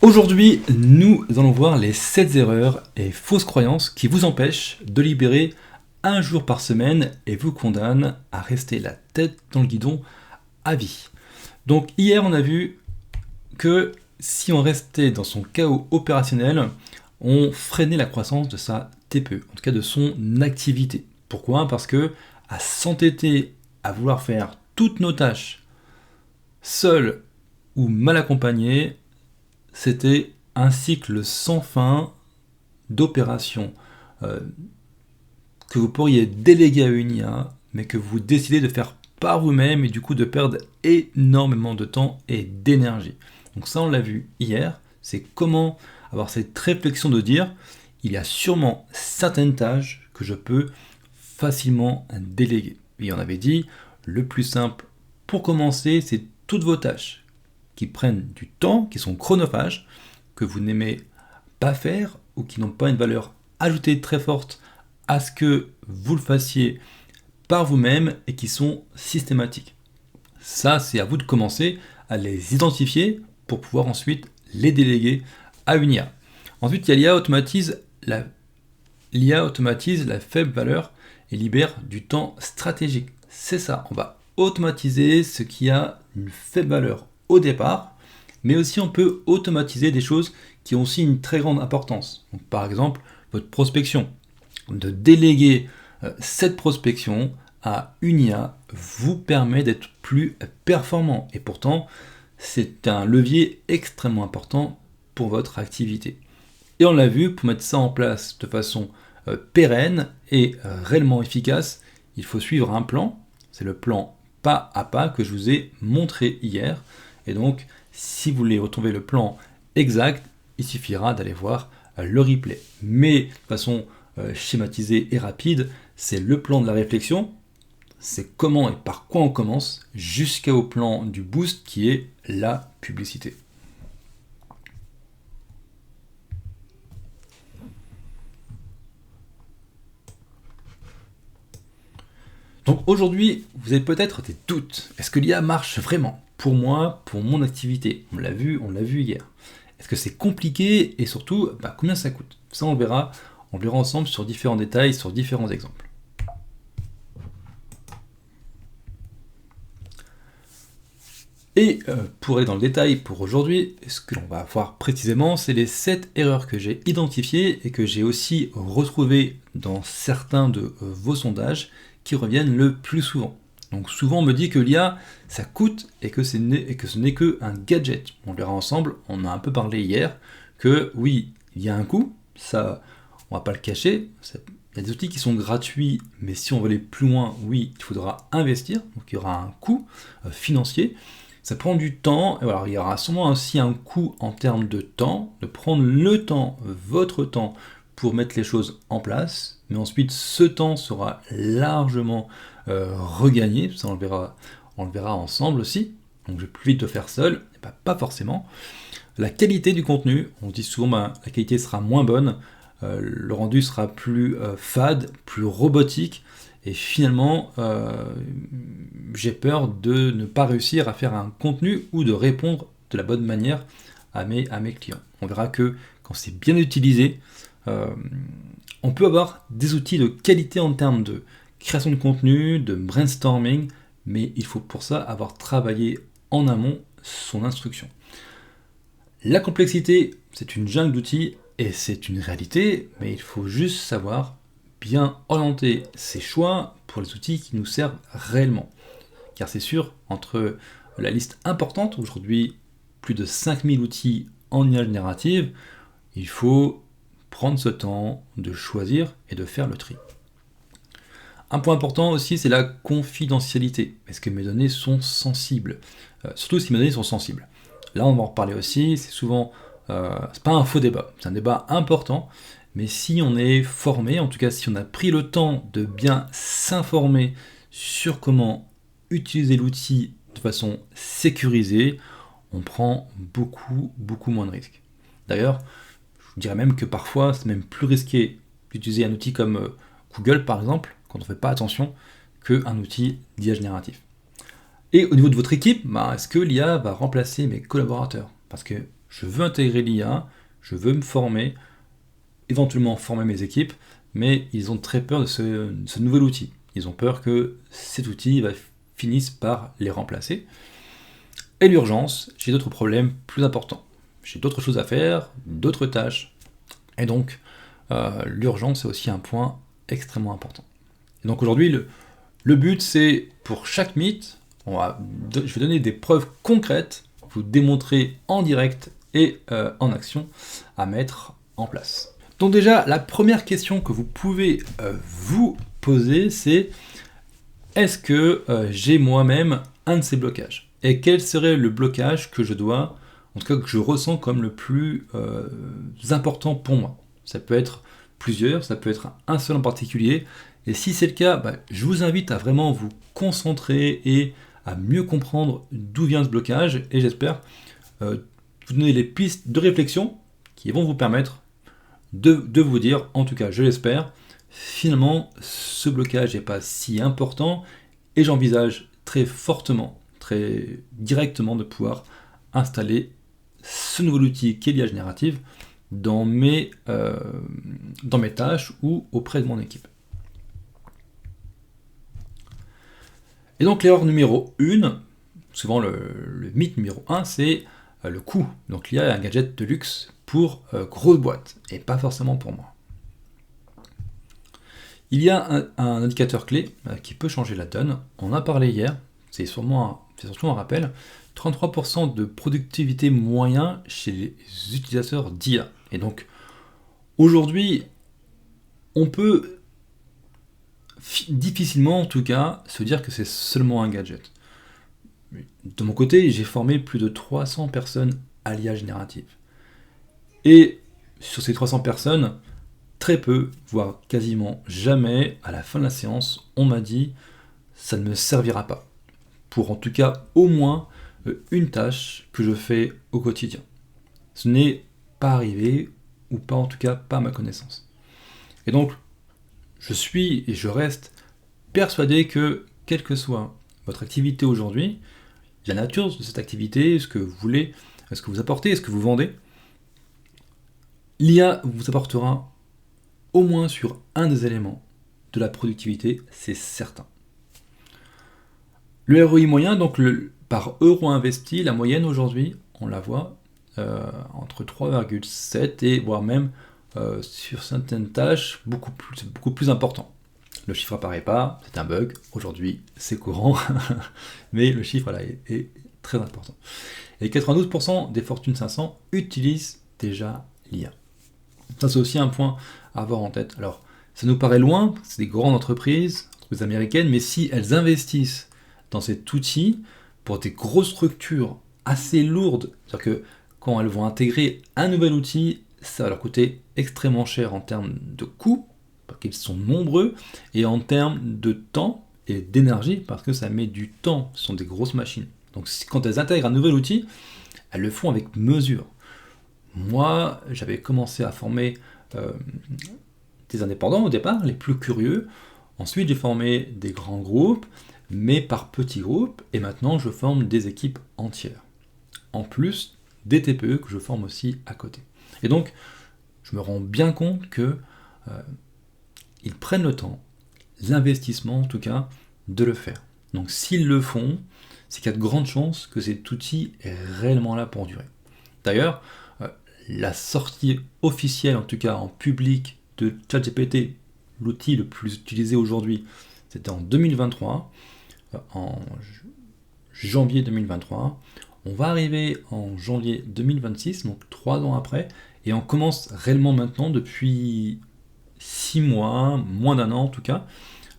Aujourd'hui, nous allons voir les 7 erreurs et fausses croyances qui vous empêchent de libérer un jour par semaine et vous condamnent à rester la tête dans le guidon à vie. Donc hier, on a vu que si on restait dans son chaos opérationnel, on freinait la croissance de sa TPE, en tout cas de son activité. Pourquoi ? Parce que à s'entêter à vouloir faire toutes nos tâches seul ou mal accompagné, c'était un cycle sans fin d'opérations que vous pourriez déléguer à une IA, mais que vous décidez de faire par vous-même et du coup de perdre énormément de temps et d'énergie. Donc ça, on l'a vu hier, c'est comment avoir cette réflexion de dire il y a sûrement certaines tâches que je peux facilement déléguer. Et on avait dit, le plus simple pour commencer, c'est toutes vos tâches qui prennent du temps, qui sont chronophages, que vous n'aimez pas faire ou qui n'ont pas une valeur ajoutée très forte à ce que vous le fassiez par vous-même et qui sont systématiques. Ça, c'est à vous de commencer à les identifier pour pouvoir ensuite les déléguer à une IA. Ensuite, il y a l'IA automatise la faible valeur et libère du temps stratégique. C'est ça, on va automatiser ce qui a une faible valeur au départ, mais aussi on peut automatiser des choses qui ont aussi une très grande importance. Donc, par exemple, votre prospection. De déléguer cette prospection à une IA vous permet d'être plus performant. Et pourtant, c'est un levier extrêmement important pour votre activité. Et on l'a vu, pour mettre ça en place de façon pérenne et réellement efficace, il faut suivre un plan. C'est le plan pas à pas que je vous ai montré hier. Et donc, si vous voulez retrouver le plan exact, il suffira d'aller voir le replay. Mais de façon schématisée et rapide, c'est le plan de la réflexion, c'est comment et par quoi on commence, jusqu'au plan du boost qui est la publicité. Donc aujourd'hui, vous avez peut-être des doutes. Est-ce que l'IA marche vraiment ? Pour moi, pour mon activité, on l'a vu hier. Est-ce que c'est compliqué et surtout, combien ça coûte ? Ça, on verra ensemble sur différents détails, sur différents exemples. Et pour aller dans le détail pour aujourd'hui, ce que l'on va voir précisément, c'est les 7 erreurs que j'ai identifiées et que j'ai aussi retrouvées dans certains de vos sondages qui reviennent le plus souvent. Donc souvent on me dit que l'IA ça coûte et que ce n'est qu'un gadget. On verra ensemble, on a un peu parlé hier, que oui, il y a un coût, ça on va pas le cacher, il y a des outils qui sont gratuits, mais si on veut aller plus loin, oui, il faudra investir, donc il y aura un coût financier, ça prend du temps, et voilà, il y aura sûrement aussi un coût en termes de temps, de prendre le temps, votre temps, pour mettre les choses en place, mais ensuite ce temps sera largement regagné, ça on le verra ensemble aussi, donc je vais plus vite le faire seul, et pas forcément. La qualité du contenu, on dit souvent la qualité sera moins bonne, le rendu sera plus fade, plus robotique, et finalement j'ai peur de ne pas réussir à faire un contenu ou de répondre de la bonne manière à mes clients. On verra que quand c'est bien utilisé, on peut avoir des outils de qualité en termes de création de contenu, de brainstorming, mais il faut pour ça avoir travaillé en amont son instruction. La complexité, c'est une jungle d'outils et c'est une réalité, mais il faut juste savoir bien orienter ses choix pour les outils qui nous servent réellement. Car c'est sûr, entre la liste importante, aujourd'hui plus de 5000 outils en IA générative, il faut prendre ce temps de choisir et de faire le tri. Un point important aussi, c'est la confidentialité. Est-ce que mes données sont sensibles ? Surtout si mes données sont sensibles. Là, on va en reparler aussi, c'est souvent, c'est pas un faux débat, c'est un débat important, mais si on est formé, en tout cas si on a pris le temps de bien s'informer sur comment utiliser l'outil de façon sécurisée, on prend beaucoup moins de risques. D'ailleurs, je dirais même que parfois, c'est même plus risqué d'utiliser un outil comme Google, par exemple, quand on ne fait pas attention, qu'un outil d'IA génératif. Et au niveau de votre équipe, est-ce que l'IA va remplacer mes collaborateurs ? Parce que je veux intégrer l'IA, je veux me former, éventuellement former mes équipes, mais ils ont très peur de ce nouvel outil. Ils ont peur que cet outil finisse par les remplacer. Et l'urgence, j'ai d'autres problèmes plus importants. J'ai d'autres choses à faire, d'autres tâches. Et donc, l'urgence, c'est aussi un point extrêmement important. Et donc aujourd'hui, le but, c'est pour chaque mythe, je vais donner des preuves concrètes, vous démontrer en direct et en action à mettre en place. Donc déjà, la première question que vous pouvez vous poser, c'est est-ce que j'ai moi-même un de ces blocages? Et quel serait le blocage que je dois, en tout cas que je ressens comme le plus important pour moi? Ça peut être plusieurs, ça peut être un seul en particulier. Et si c'est le cas, je vous invite à vraiment vous concentrer et à mieux comprendre d'où vient ce blocage. Et j'espère vous donner les pistes de réflexion qui vont vous permettre de vous dire, en tout cas je l'espère, finalement ce blocage n'est pas si important et j'envisage très fortement, très directement de pouvoir installer ce nouvel outil qui est l'IA générative dans mes tâches ou auprès de mon équipe. Et donc l'erreur numéro 1, souvent le mythe numéro 1, c'est le coût. Donc l'IA est un gadget de luxe pour grosse boîte, et pas forcément pour moi. Il y a un indicateur clé qui peut changer la donne. On en a parlé hier, c'est surtout un rappel, 33% de productivité moyen chez les utilisateurs d'IA. Et donc, aujourd'hui, on peut difficilement, en tout cas, se dire que c'est seulement un gadget. De mon côté, j'ai formé plus de 300 personnes à l'IA générative. Et sur ces 300 personnes, très peu, voire quasiment jamais, à la fin de la séance, on m'a dit « ça ne me servira pas ». Pour en tout cas au moins une tâche que je fais au quotidien. Ce n'est pas arrivé, ou pas en tout cas pas à ma connaissance. Et donc, je suis et je reste persuadé que, quelle que soit votre activité aujourd'hui, la nature de cette activité, ce que vous voulez, ce que vous apportez, ce que vous vendez, l'IA vous apportera au moins sur un des éléments de la productivité, c'est certain. Le ROI moyen, donc par euro investi, la moyenne aujourd'hui, on la voit entre 3,7 et voire même sur certaines tâches beaucoup plus important. Le chiffre apparaît pas, c'est un bug, aujourd'hui c'est courant, mais le chiffre là, est très important. Et 92% des Fortune 500 utilisent déjà l'IA. Ça c'est aussi un point à avoir en tête. Alors ça nous paraît loin, c'est des grandes entreprises américaines, mais si elles investissent dans cet outil pour des grosses structures assez lourdes, c'est-à-dire que quand elles vont intégrer un nouvel outil, ça va leur coûter extrêmement cher en termes de coûts, parce qu'ils sont nombreux, et en termes de temps et d'énergie, parce que ça met du temps, ce sont des grosses machines. Donc quand elles intègrent un nouvel outil, elles le font avec mesure. Moi, j'avais commencé à former des indépendants au départ, les plus curieux. Ensuite, j'ai formé des grands groupes, mais par petits groupes, et maintenant je forme des équipes entières. En plus des TPE que je forme aussi à côté. Et donc, je me rends bien compte que ils prennent le temps, l'investissement en tout cas, de le faire. Donc s'ils le font, c'est qu'il y a de grandes chances que cet outil est réellement là pour durer. D'ailleurs, la sortie officielle, en tout cas en public, de ChatGPT, l'outil le plus utilisé aujourd'hui, c'était en 2023, en janvier 2023. On va arriver en janvier 2026, donc 3 ans après, et on commence réellement maintenant, depuis 6 mois, moins d'un an en tout cas,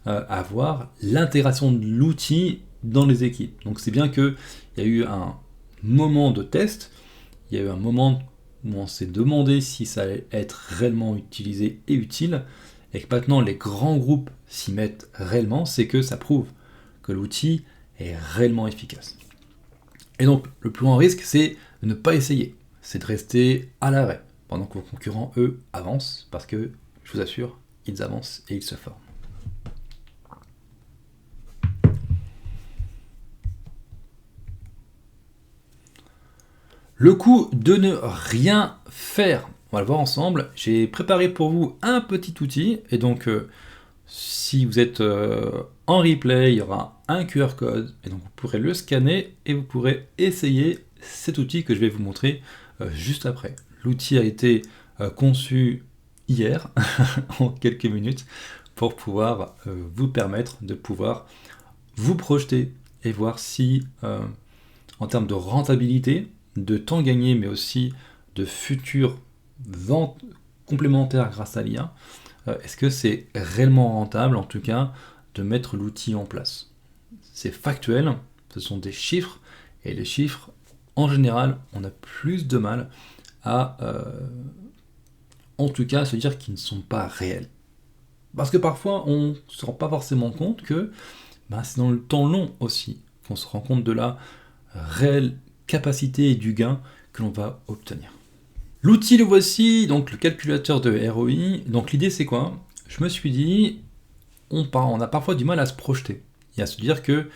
à voir l'intégration de l'outil dans les équipes. Donc c'est bien qu'il y a eu un moment de test, il y a eu un moment où on s'est demandé si ça allait être réellement utilisé et utile, et que maintenant les grands groupes s'y mettent réellement, c'est que ça prouve que l'outil est réellement efficace. Et donc le plus grand risque, c'est de ne pas essayer, c'est de rester à l'arrêt, pendant que vos concurrents, eux, avancent, parce que, je vous assure, ils avancent et ils se forment. Le coup de ne rien faire. On va le voir ensemble. J'ai préparé pour vous un petit outil. Et donc, si vous êtes en replay, il y aura un QR code. Et donc, vous pourrez le scanner et vous pourrez essayer cet outil que je vais vous montrer juste après. L'outil a été conçu hier, en quelques minutes, pour pouvoir vous permettre de pouvoir vous projeter et voir si, en termes de rentabilité, de temps gagné, mais aussi de futures ventes complémentaires grâce à l'IA, est-ce que c'est réellement rentable, en tout cas, de mettre l'outil en place? C'est factuel, ce sont des chiffres, et les chiffres, en général, on a plus de mal à, en tout cas, se dire qu'ils ne sont pas réels. Parce que parfois, on ne se rend pas forcément compte que c'est dans le temps long aussi qu'on se rend compte de la réelle capacité et du gain que l'on va obtenir. L'outil le voici, donc le calculateur de ROI. Donc l'idée c'est quoi? Je me suis dit, on a parfois du mal à se projeter et à se dire que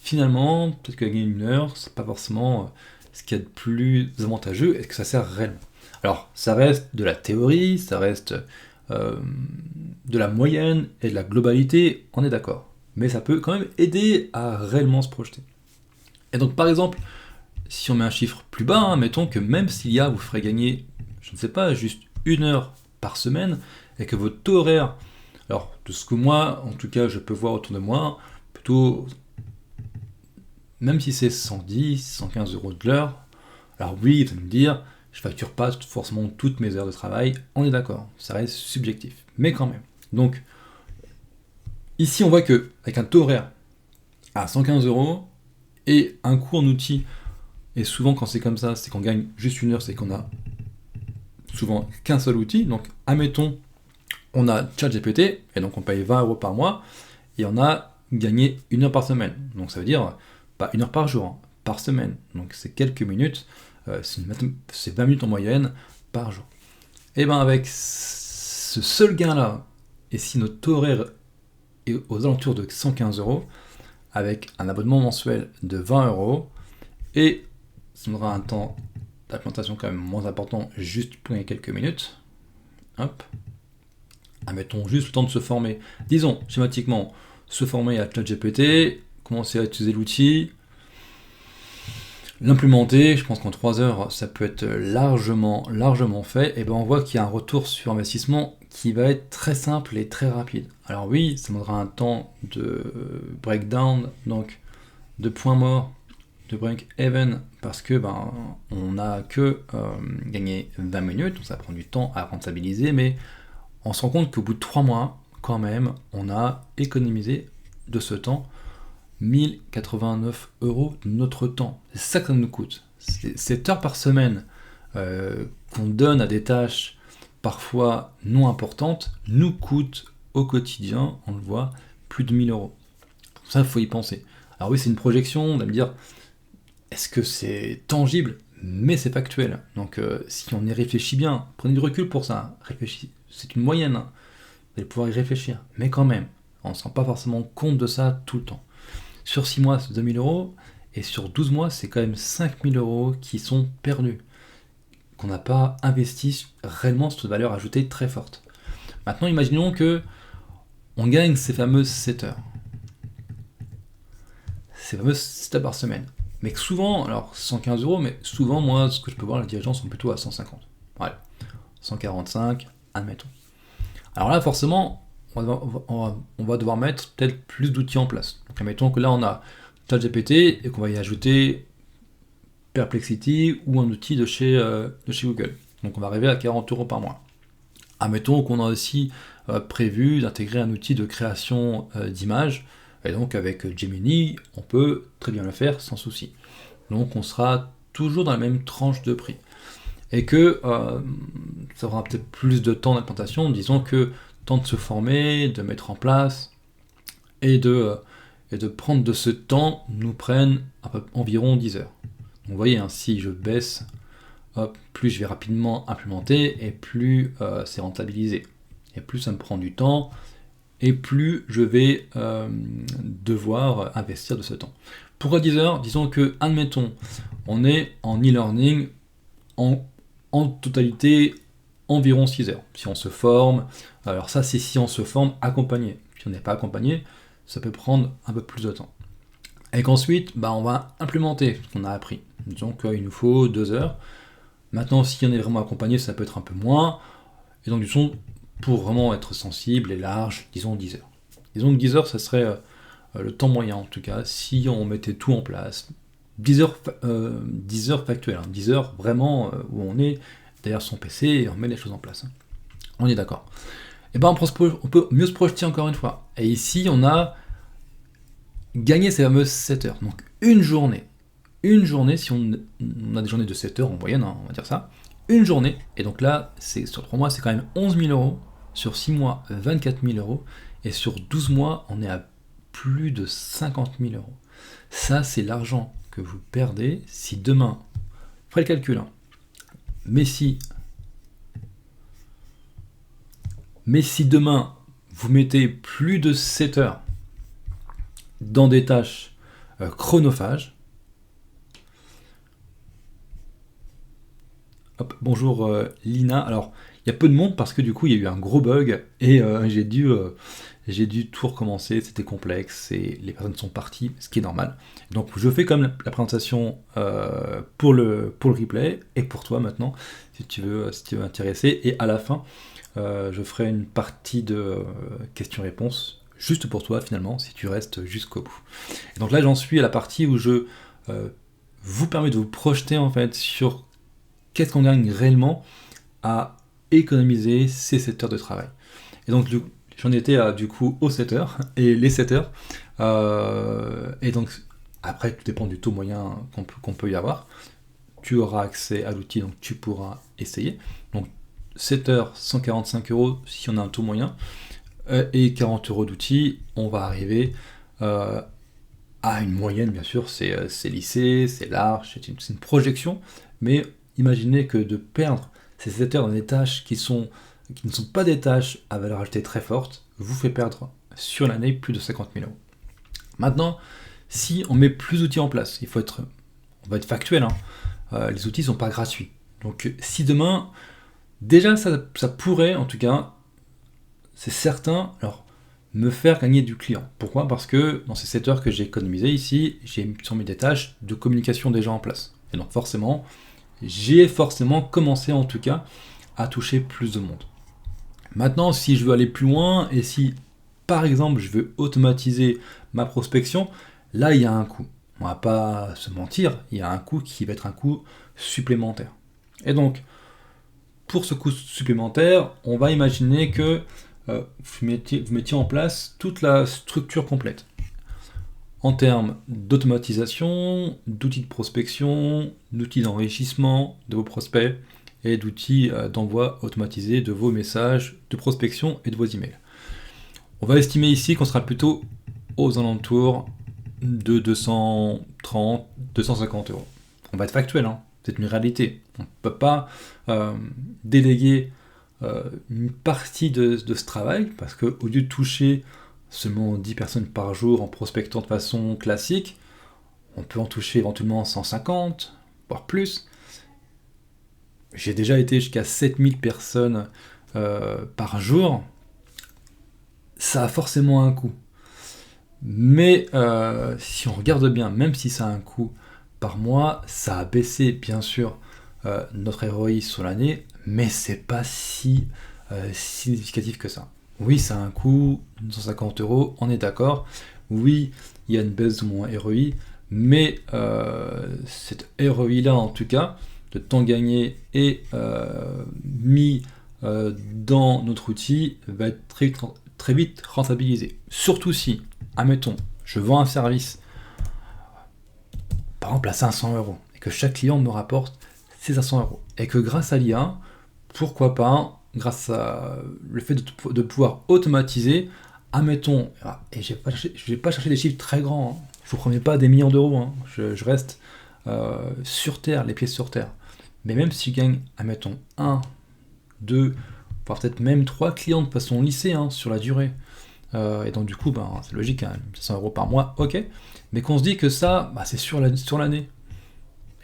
finalement, peut-être que gagner une heure, c'est pas forcément ce qu'il y a de plus avantageux et que ça sert réellement. Alors ça reste de la théorie, ça reste de la moyenne et de la globalité, on est d'accord. Mais ça peut quand même aider à réellement se projeter. Et donc par exemple, si on met un chiffre plus bas, mettons que même s'il y a, vous ferez gagner, je ne sais pas, juste 1 heure par semaine, et que votre taux horaire, alors de ce que moi, en tout cas, je peux voir autour de moi, plutôt, même si c'est 110, 115 euros de l'heure, alors oui, vous allez me dire, je facture pas forcément toutes mes heures de travail, on est d'accord, ça reste subjectif, mais quand même. Donc, ici on voit que avec un taux horaire à 115 euros et un coût en outil, et souvent quand c'est comme ça, c'est qu'on gagne juste 1 heure, c'est qu'on a souvent qu'un seul outil. Donc admettons, on a ChatGPT, et donc on paye 20 euros par mois, et on a gagné 1 heure par semaine. Donc ça veut dire pas 1 heure par jour, hein, par semaine. Donc c'est quelques minutes, c'est 20 minutes en moyenne par jour. Et bien avec ce seul gain-là, et si notre taux horaire est aux alentours de 115 euros, avec un abonnement mensuel de 20 euros, et ça nous aura un temps d'implémentation quand même moins important, juste pour gagner quelques minutes. Hop. Admettons juste le temps de se former. Disons, schématiquement, se former à ChatGPT, commencer à utiliser l'outil, l'implémenter, je pense qu'en 3 heures, ça peut être largement fait, et ben on voit qu'il y a un retour sur investissement qui va être très simple et très rapide. Alors oui, ça demandera un temps de breakdown, donc de points morts, de break-even, parce que on n'a que gagné 20 minutes, donc ça prend du temps à rentabiliser, mais on se rend compte qu'au bout de 3 mois, quand même, on a économisé de ce temps 1089 euros de notre temps. C'est ça que ça nous coûte. 7 heures par semaine qu'on donne à des tâches parfois non importantes nous coûte au quotidien, on le voit, plus de 1000 euros. Ça, il faut y penser. Alors oui, c'est une projection, on va me dire, est-ce que c'est tangible? Mais c'est factuel. Donc si on y réfléchit bien, prenez du recul pour ça, réfléchissez. C'est une moyenne, hein. Vous allez pouvoir y réfléchir. Mais quand même, on ne se rend pas forcément compte de ça tout le temps. Sur 6 mois, c'est 2000 euros, et sur 12 mois, c'est quand même 5000 euros qui sont perdus, qu'on n'a pas investi réellement cette valeur ajoutée très forte. Maintenant, imaginons que on gagne ces fameuses 7 heures. Ces fameuses 7 heures par semaine. Mais que souvent, alors 115 euros, mais souvent, moi, ce que je peux voir, les dirigeants sont plutôt à 150. Voilà. 145, admettons. Alors là, forcément, on va devoir mettre peut-être plus d'outils en place. Donc, admettons que là, on a ChatGPT et qu'on va y ajouter Perplexity ou un outil de chez Google. Donc, on va arriver à 40 euros par mois. Admettons qu'on a aussi prévu d'intégrer un outil de création d'images. Et donc, avec Gemini, on peut très bien le faire sans souci. Donc, on sera toujours dans la même tranche de prix. Et que ça aura peut-être plus de temps d'implantation, disons que temps de se former, de mettre en place, et de prendre de ce temps nous prennent environ 10 heures. Donc vous voyez, hein, si je baisse, plus je vais rapidement implémenter, et plus c'est rentabilisé. Et plus ça me prend du temps, et plus je vais devoir investir de ce temps. Pourquoi 10 heures? Disons que, admettons, on est en e-learning en totalité environ 6 heures. Si on se forme, alors ça c'est si on se forme accompagné. Si on n'est pas accompagné, ça peut prendre un peu plus de temps. Et qu'ensuite, on va implémenter ce qu'on a appris. Disons qu'il nous faut 2 heures. Maintenant, si on est vraiment accompagné, ça peut être un peu moins. Et donc, disons, pour vraiment être sensible et large, disons 10 heures. Disons que 10 heures, ça serait le temps moyen, en tout cas, si on mettait tout en place. 10 heures factuelles, 10 heures vraiment où on est derrière son PC et on met les choses en place. On est d'accord. Et on peut mieux se projeter encore une fois. Et ici, on a gagné ces fameuses 7 heures. Donc, une journée, si on a des journées de 7 heures en moyenne, on va dire ça, une journée, et donc là, sur 3 mois, c'est quand même 11 000 euros, sur 6 mois, 24 000 euros, et sur 12 mois, on est à plus de 50 000 euros. Ça, c'est l'argent que vous perdez si demain, ferez le calcul, mais si demain, vous mettez plus de 7 heures dans des tâches chronophages. Hop, bonjour Lina. Alors, il y a peu de monde parce que du coup, il y a eu un gros bug et j'ai dû tout recommencer. C'était complexe et les personnes sont parties, ce qui est normal. Donc, je fais comme la présentation pour le replay et pour toi maintenant, si tu veux intéresser. Et à la fin, je ferai une partie de questions-réponses juste pour toi finalement, si tu restes jusqu'au bout. Et donc là, j'en suis à la partie où je vous permets de vous projeter en fait sur qu'est-ce qu'on gagne réellement à économiser ces 7 heures de travail. Et donc j'en étais du coup aux 7 heures, et les 7 heures, et donc après tout dépend du taux moyen qu'on peut y avoir, tu auras accès à l'outil, donc tu pourras essayer. Donc 7 heures, 145 euros si on a un taux moyen, et 40 euros d'outils, on va arriver à une moyenne, bien sûr, c'est lissé, c'est large, c'est une projection, mais imaginez que de perdre ces 7 heures dans des tâches qui ne sont pas des tâches à valeur ajoutée très forte, vous fait perdre sur l'année plus de 50 000 euros. Maintenant, si on met plus d'outils en place, on va être factuel, les outils ne sont pas gratuits. Donc si demain, déjà ça pourrait, en tout cas, c'est certain, alors, me faire gagner du client. Pourquoi? Parce que dans ces 7 heures que j'ai économisées ici, j'ai mis des tâches de communication déjà en place. Et donc forcément, j'ai commencé en tout cas à toucher plus de monde. Maintenant, si je veux aller plus loin et si par exemple je veux automatiser ma prospection, là il y a un coût. On va pas se mentir, il y a un coût qui va être un coût supplémentaire. Et donc, pour ce coût supplémentaire, on va imaginer que vous mettiez en place toute la structure complète. En termes d'automatisation, d'outils de prospection, d'outils d'enrichissement de vos prospects et d'outils d'envoi automatisé de vos messages de prospection et de vos emails. On va estimer ici qu'on sera plutôt aux alentours de 230, 250 euros. On va être factuel, c'est une réalité. On ne peut pas déléguer une partie de ce travail parce qu'au lieu de toucher seulement 10 personnes par jour en prospectant de façon classique, on peut en toucher éventuellement 150, voire plus. J'ai déjà été jusqu'à 7000 personnes par jour. Ça a forcément un coût. Mais si on regarde bien, même si ça a un coût par mois, ça a baissé bien sûr notre ROI sur l'année, mais c'est pas si significatif que ça. Oui, ça a un coût, 150 euros, on est d'accord. Oui, il y a une baisse de mon ROI, mais cette ROI-là, en tout cas, de temps gagné et mis dans notre outil, va être très vite rentabilisé. Surtout si, admettons, je vends un service, par exemple à 500 euros, et que chaque client me rapporte ces 500 euros, et que grâce à l'IA, pourquoi pas, grâce à le fait de pouvoir automatiser, admettons, et je vais pas chercher des chiffres très grands, je vous promets pas des millions d'euros, je reste sur terre, les pieds sur terre, mais même si je gagne, admettons, 1, 2, voire peut-être même 3 clients de façon lissée sur la durée, Et donc du coup, c'est logique, hein, 500 € par mois, ok. Mais qu'on se dit que ça, c'est sur l'année.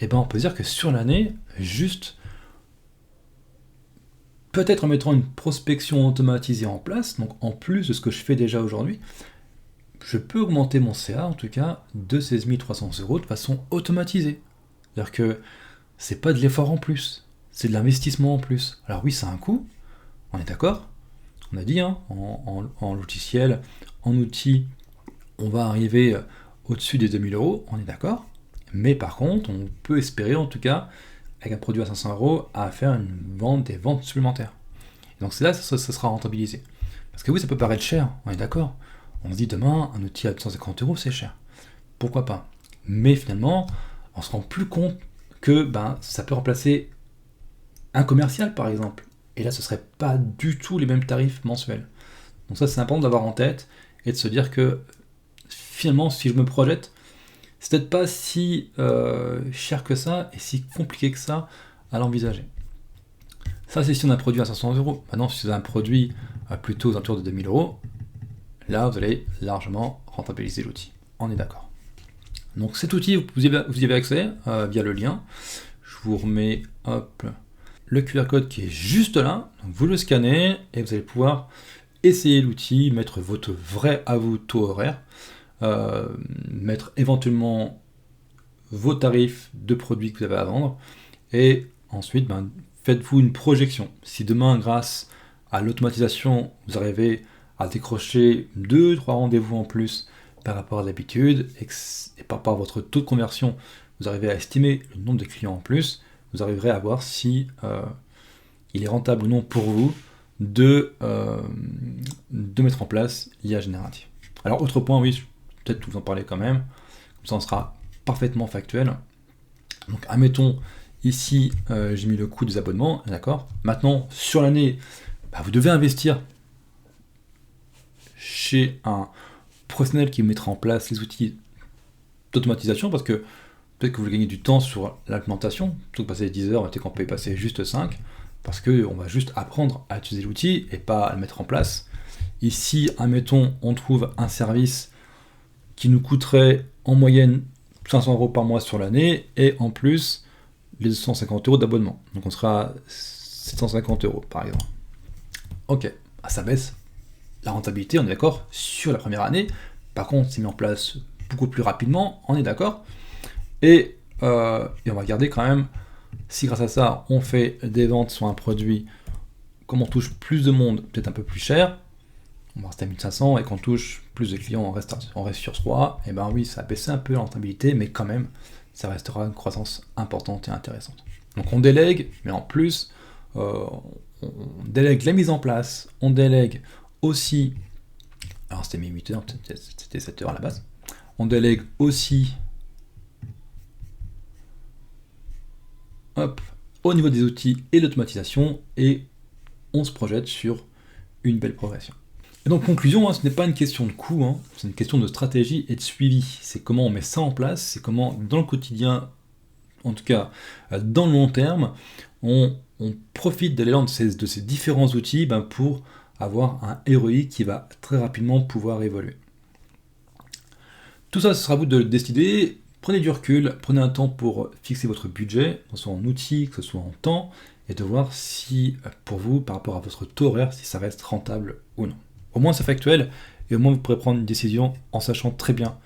Et on peut dire que sur l'année, juste, peut-être en mettant une prospection automatisée en place, donc en plus de ce que je fais déjà aujourd'hui, je peux augmenter mon CA, en tout cas, de 16 300 € de façon automatisée. C'est-à-dire que c'est pas de l'effort en plus, c'est de l'investissement en plus. Alors oui, ça a un coût, on est d'accord. On a dit, hein, en logiciel, en outil, on va arriver au-dessus des 2000 €, on est d'accord. Mais par contre, on peut espérer, en tout cas, avec un produit à 500 € à faire des ventes supplémentaires. Et donc c'est là que ça sera rentabilisé. Parce que oui, ça peut paraître cher, on est d'accord. On se dit demain, un outil à 250 € c'est cher. Pourquoi pas? Mais finalement, on se rend plus compte que ça peut remplacer un commercial par exemple. Et là, ce ne serait pas du tout les mêmes tarifs mensuels. Donc ça, c'est important d'avoir en tête et de se dire que finalement, si je me projette, c'est peut-être pas si cher que ça et si compliqué que ça à l'envisager. Ça, c'est si on a un produit à 500 €. Maintenant, si c'est un produit plutôt aux alentours de 2000 €, là, vous allez largement rentabiliser l'outil. On est d'accord. Donc cet outil, vous y avez accès via le lien. Je vous remets le QR code qui est juste là. Donc vous le scannez et vous allez pouvoir essayer l'outil, mettre votre vrai à vous taux horaire, mettre éventuellement vos tarifs de produits que vous avez à vendre et ensuite faites-vous une projection. Si demain, grâce à l'automatisation, vous arrivez à décrocher 2-3 rendez-vous en plus par rapport à d'habitude, et par rapport à votre taux de conversion, vous arrivez à estimer le nombre de clients en plus, vous arriverez à voir si il est rentable ou non pour vous de mettre en place l'IA générative. Alors autre point, oui, peut-être vous en parler quand même, comme ça on sera parfaitement factuel. Donc admettons, ici j'ai mis le coût des abonnements, d'accord. Maintenant, sur l'année, vous devez investir chez un professionnel qui mettra en place les outils d'automatisation, parce que peut-être que vous voulez gagner du temps sur l'implémentation, plutôt que passer 10 heures, peut-être qu'on peut y passer juste 5, parce qu'on va juste apprendre à utiliser l'outil et pas à le mettre en place. Ici, admettons, on trouve un service qui nous coûterait en moyenne 500 € par mois sur l'année, et en plus, les 250 € d'abonnement. Donc on sera à 750 € par exemple. Ok, ça baisse la rentabilité, on est d'accord, sur la première année. Par contre, c'est mis en place beaucoup plus rapidement, on est d'accord. Et on va garder quand même, si grâce à ça, on fait des ventes sur un produit, comme on touche plus de monde, peut-être un peu plus cher, on va rester à 1500, et qu'on touche plus de clients, on reste sur 3, et oui, ça a baissé un peu la rentabilité, mais quand même, ça restera une croissance importante et intéressante. Donc on délègue, mais en plus, on délègue la mise en place, on délègue aussi, alors c'était 8 heures, c'était 7 heures à la base, on délègue aussi au niveau des outils et l'automatisation, et on se projette sur une belle progression. Et donc conclusion, ce n'est pas une question de coût, c'est une question de stratégie et de suivi. C'est comment on met ça en place, c'est comment dans le quotidien, en tout cas dans le long terme, on profite de l'élan de ces différents outils pour avoir un ROI qui va très rapidement pouvoir évoluer. Tout ça, ce sera à vous de le décider. Prenez du recul, prenez un temps pour fixer votre budget, que ce soit en outils, que ce soit en temps, et de voir si, pour vous, par rapport à votre taux horaire, si ça reste rentable ou non. Au moins c'est factuel, et au moins vous pourrez prendre une décision en sachant très bien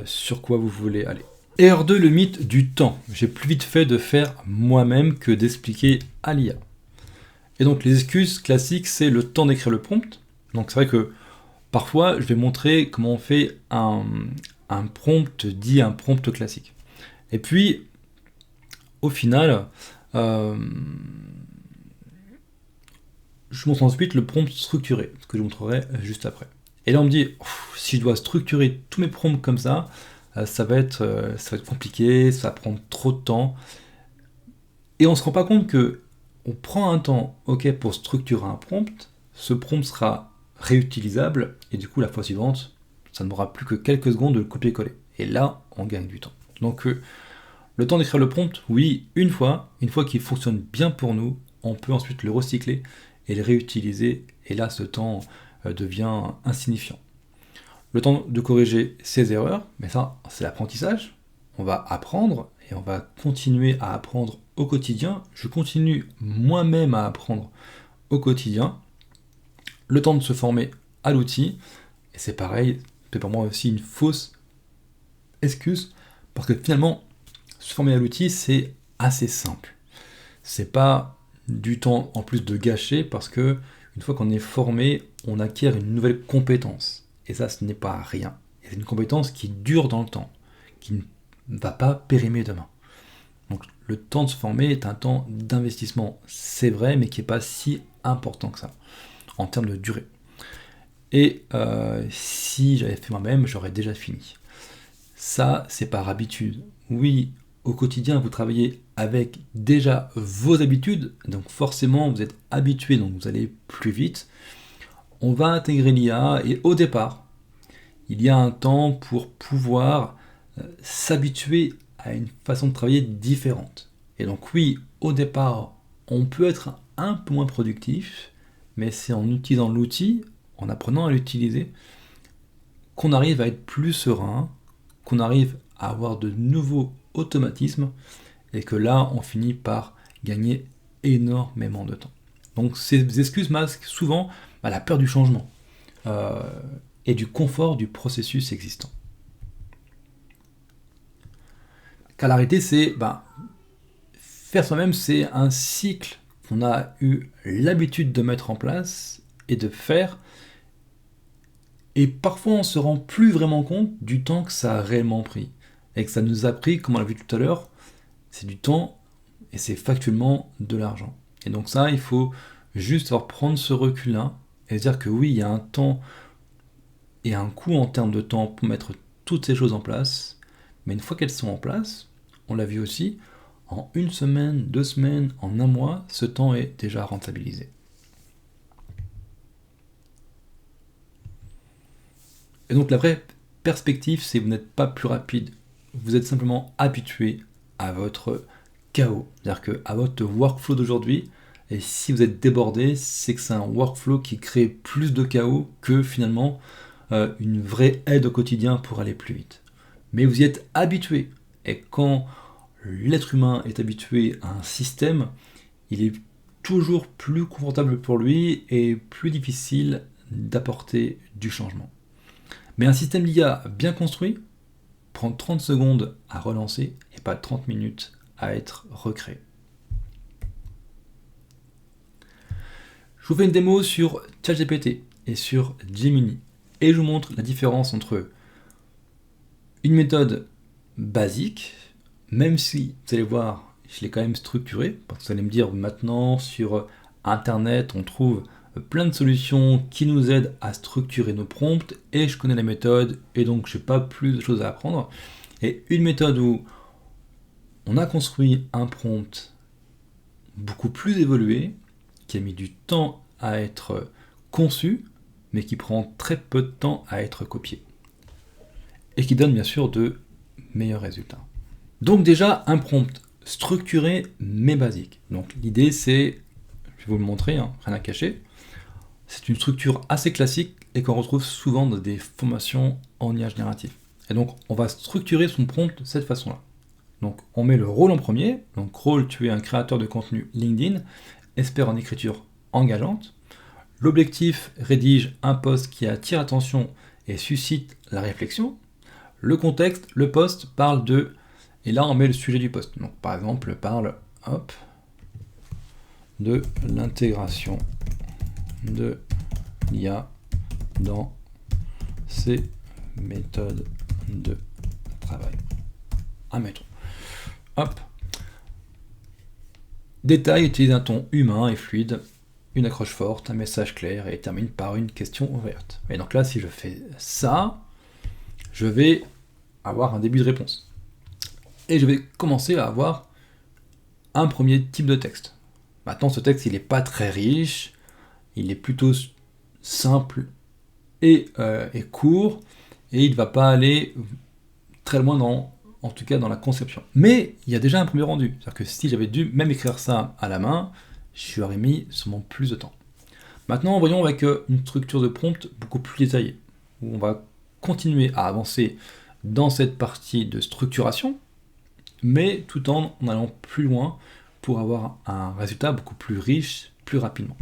sur quoi vous voulez aller. Erreur 2, le mythe du temps. J'ai plus vite fait de faire moi-même que d'expliquer à l'IA. Et donc les excuses classiques, c'est le temps d'écrire le prompt. Donc c'est vrai que parfois je vais montrer comment on fait un prompt dit un prompt classique. Et puis au final, je montre ensuite le prompt structuré, ce que je montrerai juste après. Et là on me dit, si je dois structurer tous mes prompts comme ça, ça va être compliqué, ça va prendre trop de temps. Et on ne se rend pas compte que on prend un temps pour structurer un prompt, ce prompt sera réutilisable, et du coup la fois suivante, ça ne m'aura plus que quelques secondes de le copier-coller. Et là, on gagne du temps. Donc le temps d'écrire le prompt, oui, une fois qu'il fonctionne bien pour nous, on peut ensuite le recycler et le réutiliser, et là ce temps devient insignifiant. Le temps de corriger ces erreurs, mais ça, c'est l'apprentissage. On va apprendre et on va continuer à apprendre au quotidien. Je continue moi-même à apprendre au quotidien. Le temps de se former à l'outil, et c'est pareil, c'est pour moi aussi une fausse excuse, parce que finalement, se former à l'outil, c'est assez simple. C'est pas du temps en plus de gâcher, parce que une fois qu'on est formé, on acquiert une nouvelle compétence. Et ça, ce n'est pas rien. C'est une compétence qui dure dans le temps, qui ne va pas périmer demain. Donc le temps de se former est un temps d'investissement, c'est vrai, mais qui n'est pas si important que ça, en termes de durée. Et si j'avais fait moi-même, j'aurais déjà fini. Ça, c'est par habitude. Oui, au quotidien, vous travaillez avec déjà vos habitudes, donc forcément, vous êtes habitué, donc vous allez plus vite. On va intégrer l'IA, et au départ, il y a un temps pour pouvoir s'habituer à une façon de travailler différente. Et donc oui, au départ, on peut être un peu moins productif, mais c'est en utilisant l'outil, en apprenant à l'utiliser, qu'on arrive à être plus serein, qu'on arrive à avoir de nouveaux automatismes, et que là, on finit par gagner énormément de temps. Donc ces excuses masquent souvent la peur du changement et du confort du processus existant. Car la réalité, c'est faire soi-même, c'est un cycle qu'on a eu l'habitude de mettre en place et de faire. Et parfois, on ne se rend plus vraiment compte du temps que ça a réellement pris. Et que ça nous a pris, comme on l'a vu tout à l'heure, c'est du temps et c'est factuellement de l'argent. Et donc ça, il faut juste savoir prendre ce recul-là et se dire que oui, il y a un temps et un coût en termes de temps pour mettre toutes ces choses en place. Mais une fois qu'elles sont en place, on l'a vu aussi, en 1 semaine, 2 semaines, en 1 mois, ce temps est déjà rentabilisé. Et donc la vraie perspective, c'est que vous n'êtes pas plus rapide, vous êtes simplement habitué à votre chaos, c'est-à-dire qu'à votre workflow d'aujourd'hui, et si vous êtes débordé, c'est que c'est un workflow qui crée plus de chaos que finalement une vraie aide au quotidien pour aller plus vite. Mais vous y êtes habitué, et quand l'être humain est habitué à un système, il est toujours plus confortable pour lui et plus difficile d'apporter du changement. Mais un système d'IA bien construit prend 30 secondes à relancer et pas 30 minutes à être recréé. Je vous fais une démo sur ChatGPT et sur Gemini et je vous montre la différence entre une méthode basique, même si vous allez voir, je l'ai quand même structurée, parce que vous allez me dire maintenant sur Internet on trouve plein de solutions qui nous aident à structurer nos prompts et je connais la méthode et donc je n'ai pas plus de choses à apprendre. Et une méthode où on a construit un prompt beaucoup plus évolué, qui a mis du temps à être conçu, mais qui prend très peu de temps à être copié. Et qui donne bien sûr de meilleurs résultats. Donc déjà, un prompt structuré mais basique. Donc l'idée c'est, je vais vous le montrer, rien à cacher, c'est une structure assez classique et qu'on retrouve souvent dans des formations en IA générative. Et donc on va structurer son prompt de cette façon-là. Donc on met le rôle en premier, donc rôle, tu es un créateur de contenu LinkedIn, expert en écriture engageante. L'objectif, rédige un post qui attire l'attention et suscite la réflexion. Le contexte, le post parle de, et là on met le sujet du post. Donc par exemple, parle, de l'intégration de l'IA dans ses méthodes de travail. Admettons. Détail, utilise un ton humain et fluide, une accroche forte, un message clair et termine par une question ouverte. Et donc là, si je fais ça, je vais avoir un début de réponse. Et je vais commencer à avoir un premier type de texte. Maintenant, ce texte, il n'est pas très riche, il est plutôt simple et court, et il ne va pas aller très loin en tout cas dans la conception. Mais il y a déjà un premier rendu. C'est-à-dire que si j'avais dû même écrire ça à la main, je lui aurais mis sûrement plus de temps. Maintenant, voyons avec une structure de prompt beaucoup plus détaillée, où on va continuer à avancer dans cette partie de structuration, mais tout en allant plus loin pour avoir un résultat beaucoup plus riche, plus rapidement.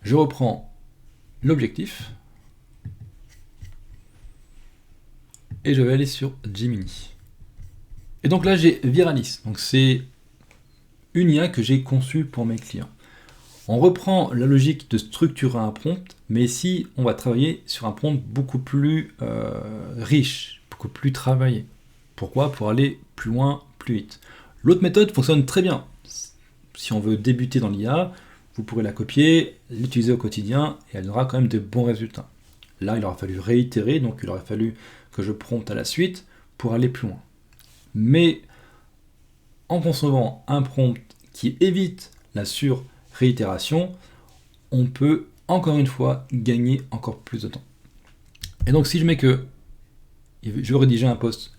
Je reprends l'objectif et je vais aller sur Gemini. Et donc là, j'ai Viralis. Donc c'est une IA que j'ai conçue pour mes clients. On reprend la logique de structurer un prompt, mais ici, on va travailler sur un prompt beaucoup plus riche, beaucoup plus travaillé. Pourquoi? Pour aller plus loin, plus vite. L'autre méthode fonctionne très bien. Si on veut débuter dans l'IA, vous pourrez la copier, l'utiliser au quotidien, et elle donnera quand même de bons résultats. Là, il aura fallu réitérer, donc il aurait fallu que je prompte à la suite pour aller plus loin. Mais en concevant un prompt qui évite la sur-réitération, on peut encore une fois gagner encore plus de temps. Et donc si je mets que je veux rédiger un post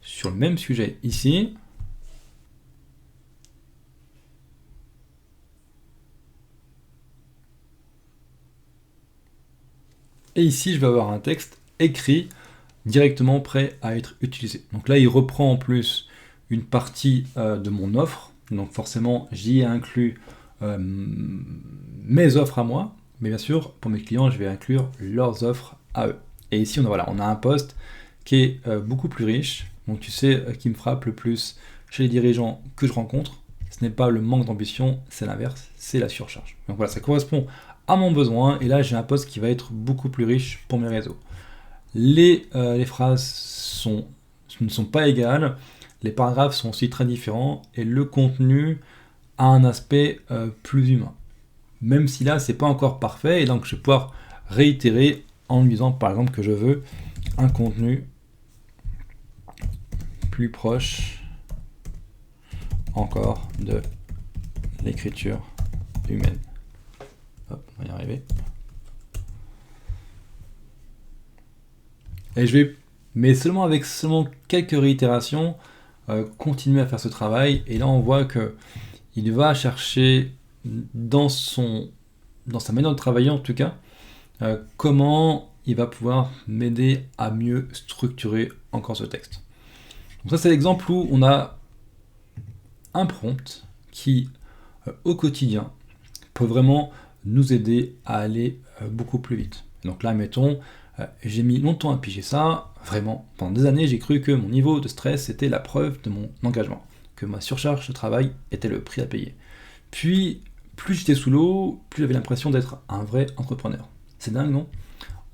sur le même sujet ici, et ici je vais avoir un texte écrit directement prêt à être utilisé. Donc là il reprend en plus une partie de mon offre, donc forcément j'y ai inclus mes offres à moi, mais bien sûr pour mes clients je vais inclure leurs offres à eux. Et ici on a un post qui est beaucoup plus riche, donc tu sais qui me frappe le plus chez les dirigeants que je rencontre, ce n'est pas le manque d'ambition, c'est l'inverse, c'est la surcharge. Donc voilà, ça correspond à mon besoin, et là j'ai un post qui va être beaucoup plus riche pour mes réseaux. Les phrases ne sont pas égales, les paragraphes sont aussi très différents, et le contenu a un aspect plus humain. Même si là, c'est pas encore parfait, et donc je vais pouvoir réitérer en me disant par exemple que je veux un contenu plus proche encore de l'écriture humaine. Hop, on va y arriver. Et je vais, mais seulement avec quelques réitérations, continuer à faire ce travail. Et là, on voit que il va chercher dans sa manière de travailler, en tout cas, comment il va pouvoir m'aider à mieux structurer encore ce texte. Donc ça, c'est l'exemple où on a un prompt qui, au quotidien, peut vraiment nous aider à aller beaucoup plus vite. Donc là, mettons, j'ai mis longtemps à piger ça, vraiment, pendant des années, j'ai cru que mon niveau de stress était la preuve de mon engagement, que ma surcharge de travail était le prix à payer. Puis, plus j'étais sous l'eau, plus j'avais l'impression d'être un vrai entrepreneur. C'est dingue, non?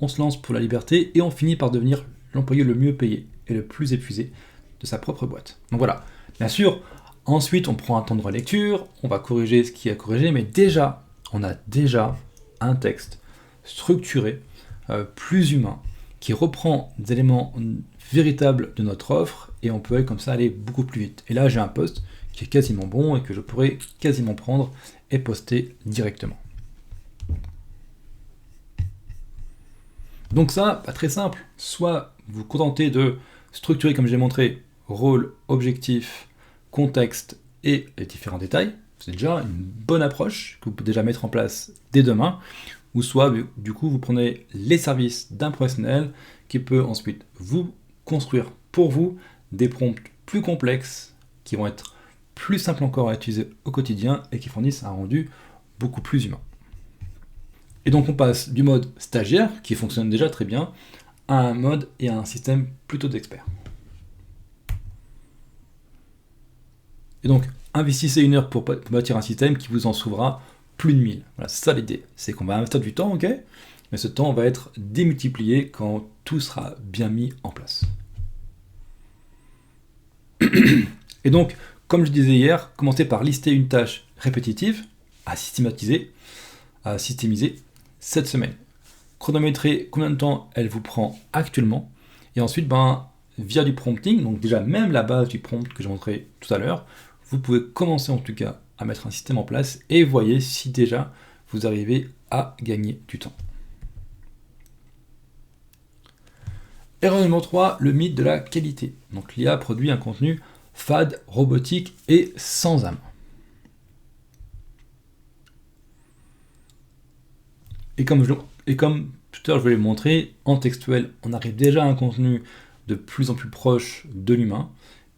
On se lance pour la liberté et on finit par devenir l'employé le mieux payé et le plus épuisé de sa propre boîte. Donc voilà, bien sûr, ensuite on prend un temps de relecture, on va corriger ce qui a corrigé, mais déjà, on a déjà un texte structuré, plus humain, qui reprend des éléments véritables de notre offre, et on peut comme ça aller beaucoup plus vite. Et là, j'ai un post qui est quasiment bon et que je pourrais quasiment prendre et poster directement. Donc ça, pas très simple. Soit vous contentez de structurer, comme je l'ai montré, rôle, objectif, contexte et les différents détails. C'est déjà une bonne approche que vous pouvez déjà mettre en place dès demain. Ou soit, du coup, vous prenez les services d'un professionnel qui peut ensuite vous construire pour vous des prompts plus complexes qui vont être plus simples encore à utiliser au quotidien et qui fournissent un rendu beaucoup plus humain. Et donc on passe du mode stagiaire, qui fonctionne déjà très bien, à un mode et à un système plutôt d'expert. Et donc, investissez 1 heure pour bâtir un système qui vous en sauvera plus de 1000. Voilà, c'est ça l'idée. C'est qu'on va investir du temps, ok, mais ce temps va être démultiplié quand tout sera bien mis en place. Et donc, comme je disais hier, commencez par lister une tâche répétitive à systémiser cette semaine. Chronométrer combien de temps elle vous prend actuellement. Et ensuite, via du prompting, donc déjà même la base du prompt que j'ai montré tout à l'heure, vous pouvez commencer en tout cas à mettre un système en place et voyez si déjà vous arrivez à gagner du temps. Erreur numéro 3, le mythe de la qualité. Donc l'IA produit un contenu fade, robotique et sans âme. Et comme tout à l'heure je voulais le montrer, en textuel, on arrive déjà à un contenu de plus en plus proche de l'humain.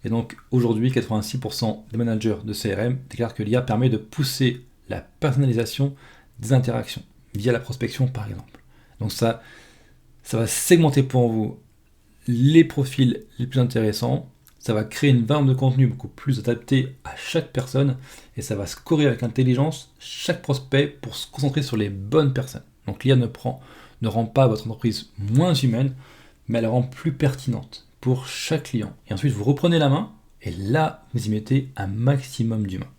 Et donc aujourd'hui, 86% des managers de CRM déclarent que l'IA permet de pousser la personnalisation des interactions, via la prospection par exemple. Donc ça va segmenter pour vous les profils les plus intéressants, ça va créer une variante de contenu beaucoup plus adaptée à chaque personne, et ça va scorer avec intelligence chaque prospect pour se concentrer sur les bonnes personnes. Donc l'IA ne rend pas votre entreprise moins humaine, mais elle la rend plus pertinente pour chaque client. Et ensuite, vous reprenez la main, et là, vous y mettez un maximum d'humains.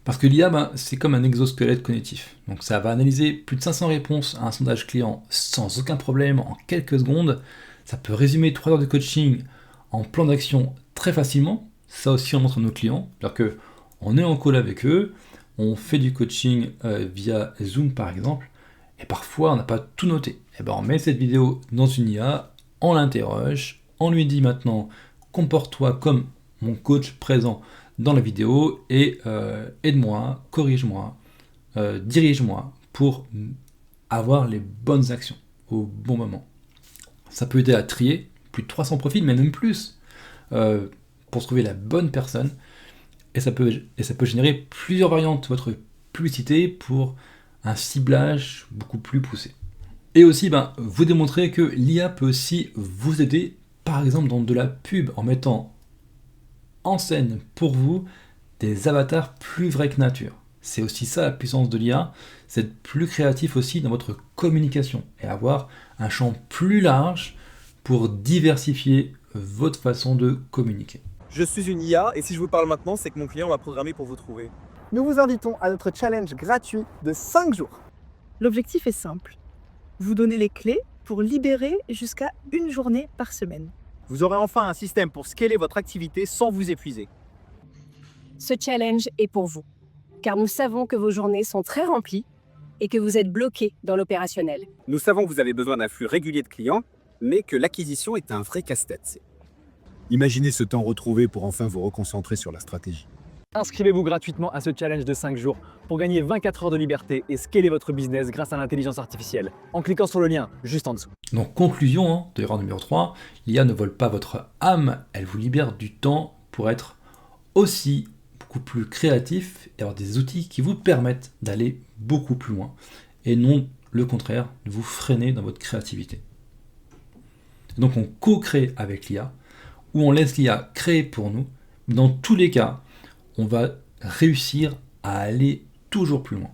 Parce que l'IA, c'est comme un exosquelette cognitif. Donc ça va analyser plus de 500 réponses à un sondage client sans aucun problème en quelques secondes. Ça peut résumer 3 heures de coaching en plan d'action très facilement. Ça aussi, on montre à nos clients. C'est-à-dire qu'on est en call avec eux, on fait du coaching via Zoom par exemple, et parfois on n'a pas tout noté. Et ben on met cette vidéo dans une IA, on l'interroge, on lui dit maintenant comporte-toi comme mon coach présent dans la vidéo et aide-moi, corrige-moi, dirige-moi pour avoir les bonnes actions au bon moment. Ça peut aider à trier plus de 300 profils, mais même plus, pour trouver la bonne personne. Et ça peut générer plusieurs variantes de votre publicité pour un ciblage beaucoup plus poussé. Et aussi, vous démontrez que l'IA peut aussi vous aider, par exemple dans de la pub, en mettant en scène pour vous des avatars plus vrais que nature. C'est aussi ça la puissance de l'IA, c'est être plus créatif aussi dans votre communication et avoir un champ plus large pour diversifier votre façon de communiquer. Je suis une IA et si je vous parle maintenant, c'est que mon client m'a programmé pour vous trouver. Nous vous invitons à notre challenge gratuit de 5 jours. L'objectif est simple. Vous donnez les clés pour libérer jusqu'à une journée par semaine. Vous aurez enfin un système pour scaler votre activité sans vous épuiser. Ce challenge est pour vous, car nous savons que vos journées sont très remplies et que vous êtes bloqué dans l'opérationnel. Nous savons que vous avez besoin d'un flux régulier de clients, mais que l'acquisition est un vrai casse-tête. Imaginez ce temps retrouvé pour enfin vous reconcentrer sur la stratégie. Inscrivez-vous gratuitement à ce challenge de 5 jours pour gagner 24 heures de liberté et scaler votre business grâce à l'intelligence artificielle en cliquant sur le lien juste en dessous. Donc conclusion de l'erreur numéro 3, l'IA ne vole pas votre âme, elle vous libère du temps pour être aussi beaucoup plus créatif et avoir des outils qui vous permettent d'aller beaucoup plus loin et non le contraire, de vous freiner dans votre créativité. Donc on co-crée avec l'IA ou on laisse l'IA créer pour nous. Dans tous les cas, on va réussir à aller toujours plus loin.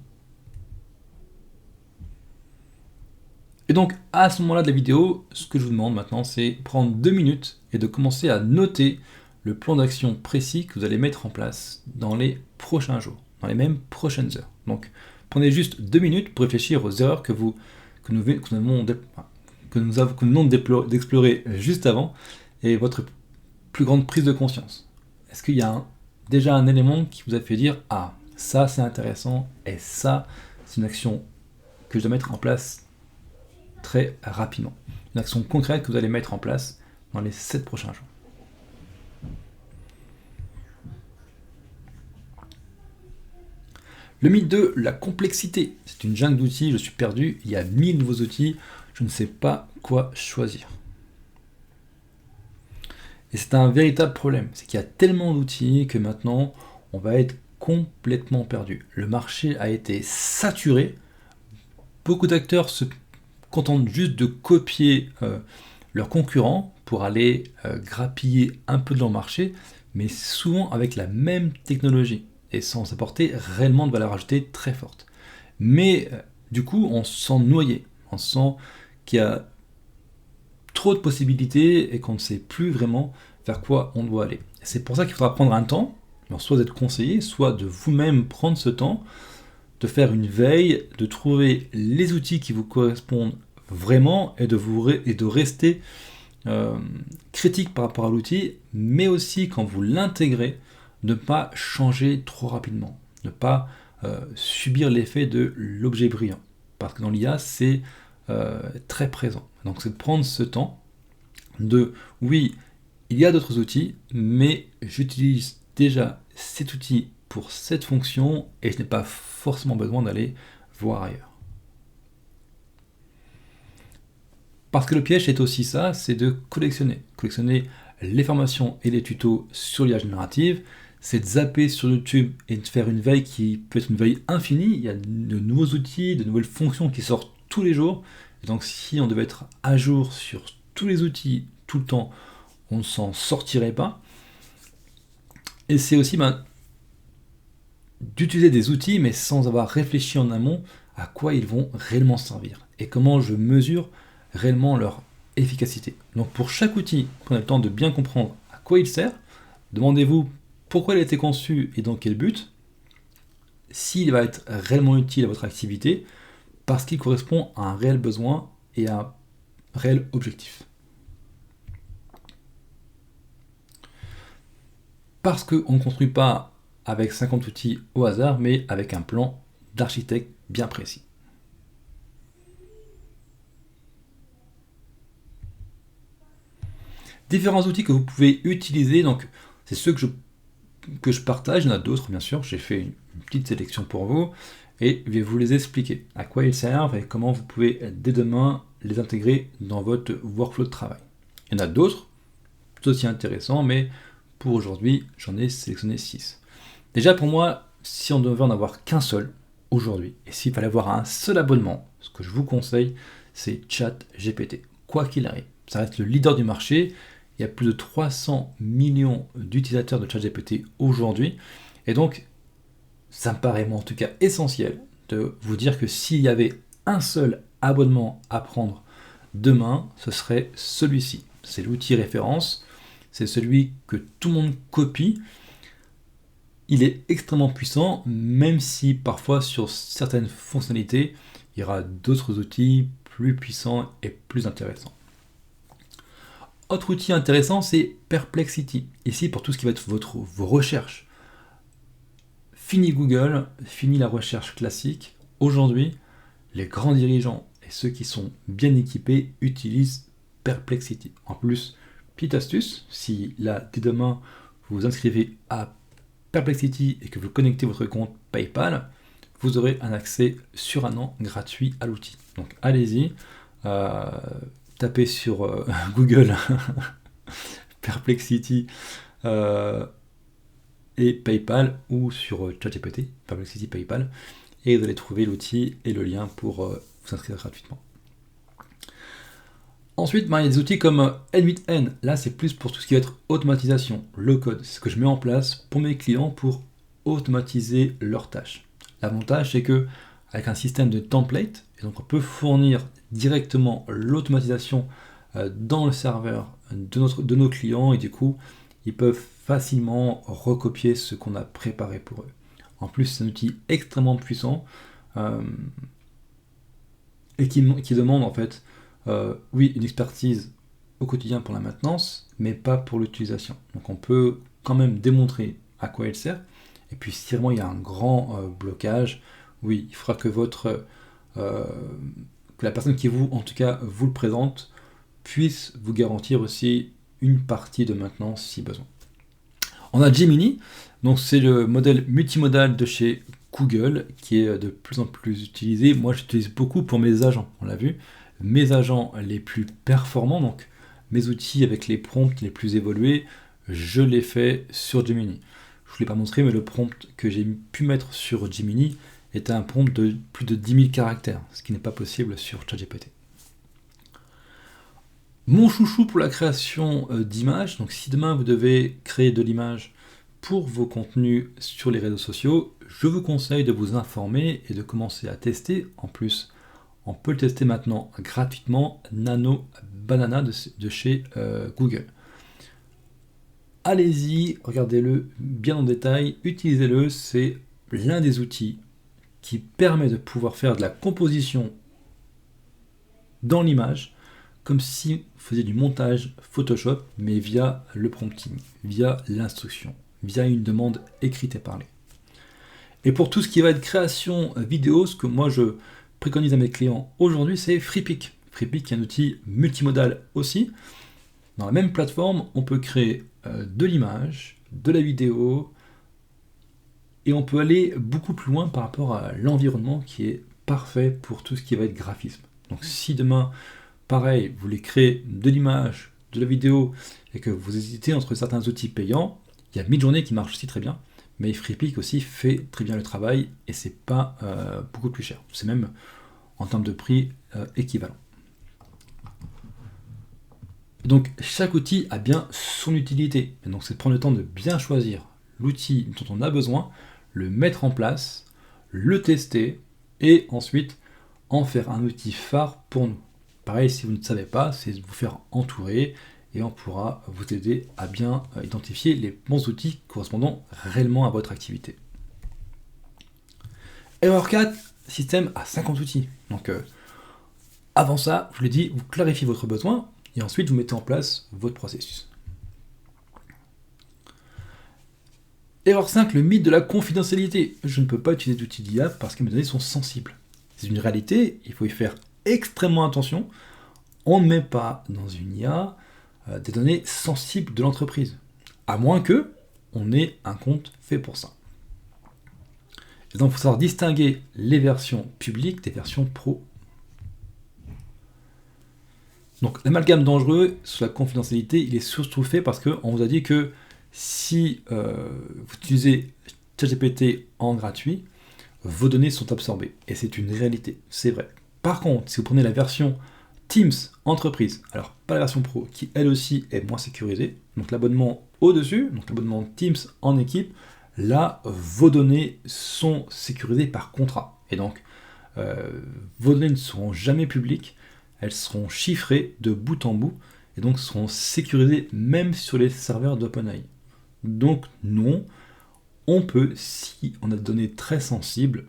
Et donc, à ce moment-là de la vidéo, ce que je vous demande maintenant, c'est prendre 2 minutes et de commencer à noter le plan d'action précis que vous allez mettre en place dans les prochains jours, dans les mêmes prochaines heures. Donc, prenez juste 2 minutes pour réfléchir aux erreurs que nous venons d'explorer juste avant et votre plus grande prise de conscience. Est-ce qu'il y a déjà un élément qui vous a fait dire « Ah, ça c'est intéressant et ça c'est une action que je dois mettre en place très rapidement. » Une action concrète que vous allez mettre en place dans les 7 prochains jours. Le mythe de la complexité. C'est une jungle d'outils, je suis perdu, il y a 1000 nouveaux outils, je ne sais pas quoi choisir. Et c'est un véritable problème, c'est qu'il y a tellement d'outils que maintenant on va être complètement perdu. Le marché a été saturé, beaucoup d'acteurs se contentent juste de copier leurs concurrents pour aller grappiller un peu de leur marché, mais souvent avec la même technologie et sans apporter réellement de valeur ajoutée très forte. Mais du coup, on se sent noyé, on sent qu'il y a trop de possibilités et qu'on ne sait plus vraiment vers quoi on doit aller. C'est pour ça qu'il faudra prendre un temps, soit d'être conseillé, soit de vous-même prendre ce temps, de faire une veille, de trouver les outils qui vous correspondent vraiment et de rester critique par rapport à l'outil, mais aussi quand vous l'intégrez, ne pas changer trop rapidement, ne pas subir l'effet de l'objet brillant. Parce que dans l'IA, c'est très présent. Donc c'est de prendre ce temps, Oui, il y a d'autres outils, mais j'utilise déjà cet outil pour cette fonction et je n'ai pas forcément besoin d'aller voir ailleurs. Parce que le piège est aussi ça, c'est de collectionner. Collectionner les formations et les tutos sur l'IA générative, c'est de zapper sur YouTube et de faire une veille qui peut être une veille infinie. Il y a de nouveaux outils, de nouvelles fonctions qui sortent tous les jours. Et donc si on devait être à jour sur tous les outils tout le temps, on ne s'en sortirait pas. Et c'est aussi d'utiliser des outils, mais sans avoir réfléchi en amont à quoi ils vont réellement servir et comment je mesure réellement leur efficacité. Donc pour chaque outil, prenez le temps de bien comprendre à quoi il sert, demandez-vous pourquoi il a été conçu et dans quel but, s'il va être réellement utile à votre activité, parce qu'il correspond à un réel besoin et à un réel objectif. Parce qu'on ne construit pas avec 50 outils au hasard, mais avec un plan d'architecte bien précis. Différents outils que vous pouvez utiliser, donc c'est ceux que je partage, il y en a d'autres bien sûr, j'ai fait une petite sélection pour vous, et je vais vous les expliquer, à quoi ils servent et comment vous pouvez dès demain les intégrer dans votre workflow de travail. Il y en a d'autres, tout aussi intéressants, mais pour aujourd'hui, j'en ai sélectionné 6. Déjà pour moi, si on devait en avoir qu'un seul aujourd'hui, et s'il fallait avoir un seul abonnement, ce que je vous conseille, c'est ChatGPT. Quoi qu'il arrive, ça reste le leader du marché. Il y a plus de 300 millions d'utilisateurs de ChatGPT aujourd'hui. Et donc, ça me paraît moi en tout cas essentiel de vous dire que s'il y avait un seul abonnement à prendre demain, ce serait celui-ci. C'est l'outil référence. C'est celui que tout le monde copie. Il est extrêmement puissant, même si parfois sur certaines fonctionnalités, il y aura d'autres outils plus puissants et plus intéressants. Autre outil intéressant, c'est Perplexity. Ici, pour tout ce qui va être vos recherches. Fini Google, fini la recherche classique. Aujourd'hui, les grands dirigeants et ceux qui sont bien équipés utilisent Perplexity. En plus, petite astuce, si là, dès demain, vous vous inscrivez à Perplexity et que vous connectez votre compte PayPal, vous aurez un accès sur un an gratuit à l'outil. Donc allez-y, tapez sur Google Perplexity et PayPal ou sur ChatGPT, Perplexity PayPal, et vous allez trouver l'outil et le lien pour vous inscrire gratuitement. Ensuite, il y a des outils comme N8N. Là, c'est plus pour tout ce qui va être automatisation, low code. C'est ce que je mets en place pour mes clients pour automatiser leurs tâches. L'avantage, c'est que avec un système de template, et donc on peut fournir directement l'automatisation dans le serveur de nos clients, et du coup, ils peuvent facilement recopier ce qu'on a préparé pour eux. En plus, c'est un outil extrêmement puissant et qui demande en fait oui, une expertise au quotidien pour la maintenance, mais pas pour l'utilisation. Donc on peut quand même démontrer à quoi il sert. Et puis si vraiment il y a un grand blocage, oui, il faudra que que la personne qui vous le présente puisse vous garantir aussi une partie de maintenance si besoin. On a Gemini, donc c'est le modèle multimodal de chez Google qui est de plus en plus utilisé. Moi j'utilise beaucoup pour mes agents, on l'a vu. Mes agents les plus performants, donc mes outils avec les prompts les plus évolués, je les fais sur Gemini. Je ne vous l'ai pas montré, mais le prompt que j'ai pu mettre sur Gemini était un prompt de plus de 10 000 caractères, ce qui n'est pas possible sur ChatGPT. Mon chouchou pour la création d'images, donc si demain vous devez créer de l'image pour vos contenus sur les réseaux sociaux, je vous conseille de vous informer et de commencer à tester. En plus, on peut le tester maintenant gratuitement, Nano Banana de chez Google. Allez-y, regardez-le bien en détail, utilisez-le, c'est l'un des outils qui permet de pouvoir faire de la composition dans l'image, comme si vous faisiez du montage Photoshop, mais via le prompting, via l'instruction, via une demande écrite et parlée. Et pour tout ce qui va être création vidéo, ce que moi je préconise à mes clients aujourd'hui, c'est Freepik. Freepik est un outil multimodal aussi, Dans la même plateforme, on peut créer de l'image, de la vidéo, et on peut aller beaucoup plus loin par rapport à l'environnement qui est parfait pour tout ce qui va être graphisme. Donc si demain, pareil, vous voulez créer de l'image, de la vidéo, et que vous hésitez entre certains outils payants, il y a Midjourney qui marche aussi très bien, mais FreePic aussi fait très bien le travail, et c'est pas beaucoup plus cher. C'est même, en termes de prix, équivalent. Donc chaque outil a bien son utilité, et donc c'est de prendre le temps de bien choisir l'outil dont on a besoin, le mettre en place, le tester, et ensuite en faire un outil phare pour nous. Pareil, si vous ne savez pas, c'est de vous faire entourer, et on pourra vous aider à bien identifier les bons outils correspondant réellement à votre activité. Erreur 4, système à 50 outils. Donc avant ça, je vous l'ai dit, vous clarifiez votre besoin, et ensuite vous mettez en place votre processus. Erreur 5, le mythe de la confidentialité. Je ne peux pas utiliser d'outils d'IA parce que mes données sont sensibles. C'est une réalité, il faut y faire extrêmement attention. On ne met pas dans une IA des données sensibles de l'entreprise, à moins que on ait un compte fait pour ça. Et donc il faut savoir distinguer les versions publiques des versions pro. Donc l'amalgame dangereux sur la confidentialité, il est surtout fait parce qu'on vous a dit que si vous utilisez ChatGPT en gratuit, vos données sont absorbées. Et c'est une réalité, c'est vrai. Par contre, si vous prenez la version Teams entreprise, alors pas la version pro, qui elle aussi est moins sécurisée, donc l'abonnement au-dessus, donc l'abonnement Teams en équipe, là, vos données sont sécurisées par contrat. Et donc, vos données ne seront jamais publiques, elles seront chiffrées de bout en bout, et donc seront sécurisées même sur les serveurs d'OpenAI. Donc non, on peut, si on a des données très sensibles,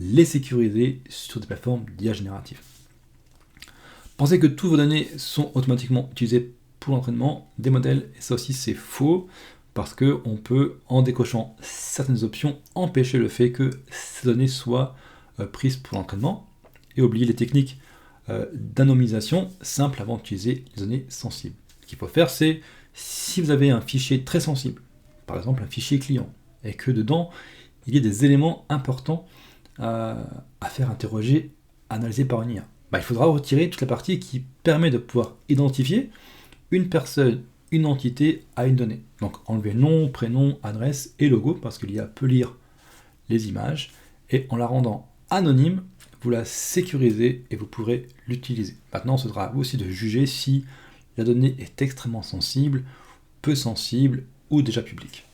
les sécuriser sur des plateformes d'IA générative. Pensez que toutes vos données sont automatiquement utilisées pour l'entraînement des modèles, et ça aussi c'est faux, parce qu'on peut, en décochant certaines options, empêcher le fait que ces données soient prises pour l'entraînement, et oublier les techniques d'anonymisation simples avant d'utiliser les données sensibles. Ce qu'il faut faire, c'est, si vous avez un fichier très sensible, par exemple un fichier client, et que dedans, il y a des éléments importants à faire interroger, analyser par une IA, il faudra retirer toute la partie qui permet de pouvoir identifier une personne, une entité à une donnée. Donc enlever nom, prénom, adresse et logo, parce que l'IA peut lire les images, et en la rendant anonyme, vous la sécurisez et vous pourrez l'utiliser. Maintenant, ce sera à vous aussi de juger si la donnée est extrêmement sensible, peu sensible ou déjà publique.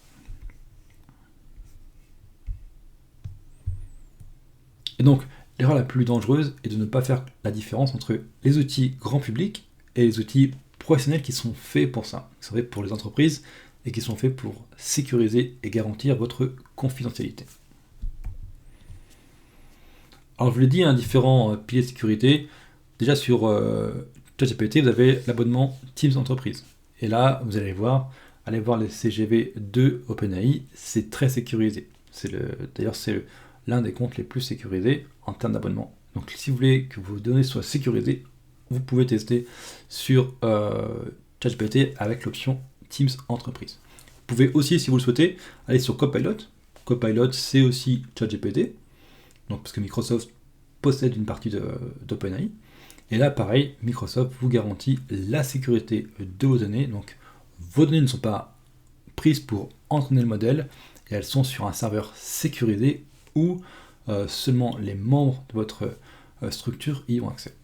Et donc, l'erreur la plus dangereuse est de ne pas faire la différence entre les outils grand public et les outils professionnels qui sont faits pour ça, qui sont faits pour les entreprises et qui sont faits pour sécuriser et garantir votre confidentialité. Alors je vous l'ai dit, différents piliers de sécurité. Déjà sur ChatGPT, vous avez l'abonnement Teams Entreprise. Et là, vous allez voir les CGV de OpenAI, c'est très sécurisé. D'ailleurs, c'est l'un des comptes les plus sécurisés en termes d'abonnement. Donc si vous voulez que vos données soient sécurisées, vous pouvez tester sur ChatGPT avec l'option Teams Entreprise. Vous pouvez aussi, si vous le souhaitez, aller sur Copilot. Copilot, c'est aussi ChatGPT. Donc, parce que Microsoft possède une partie d'OpenAI. Et là, pareil, Microsoft vous garantit la sécurité de vos données. Donc, vos données ne sont pas prises pour entraîner le modèle, et elles sont sur un serveur sécurisé où seulement les membres de votre structure y ont accès.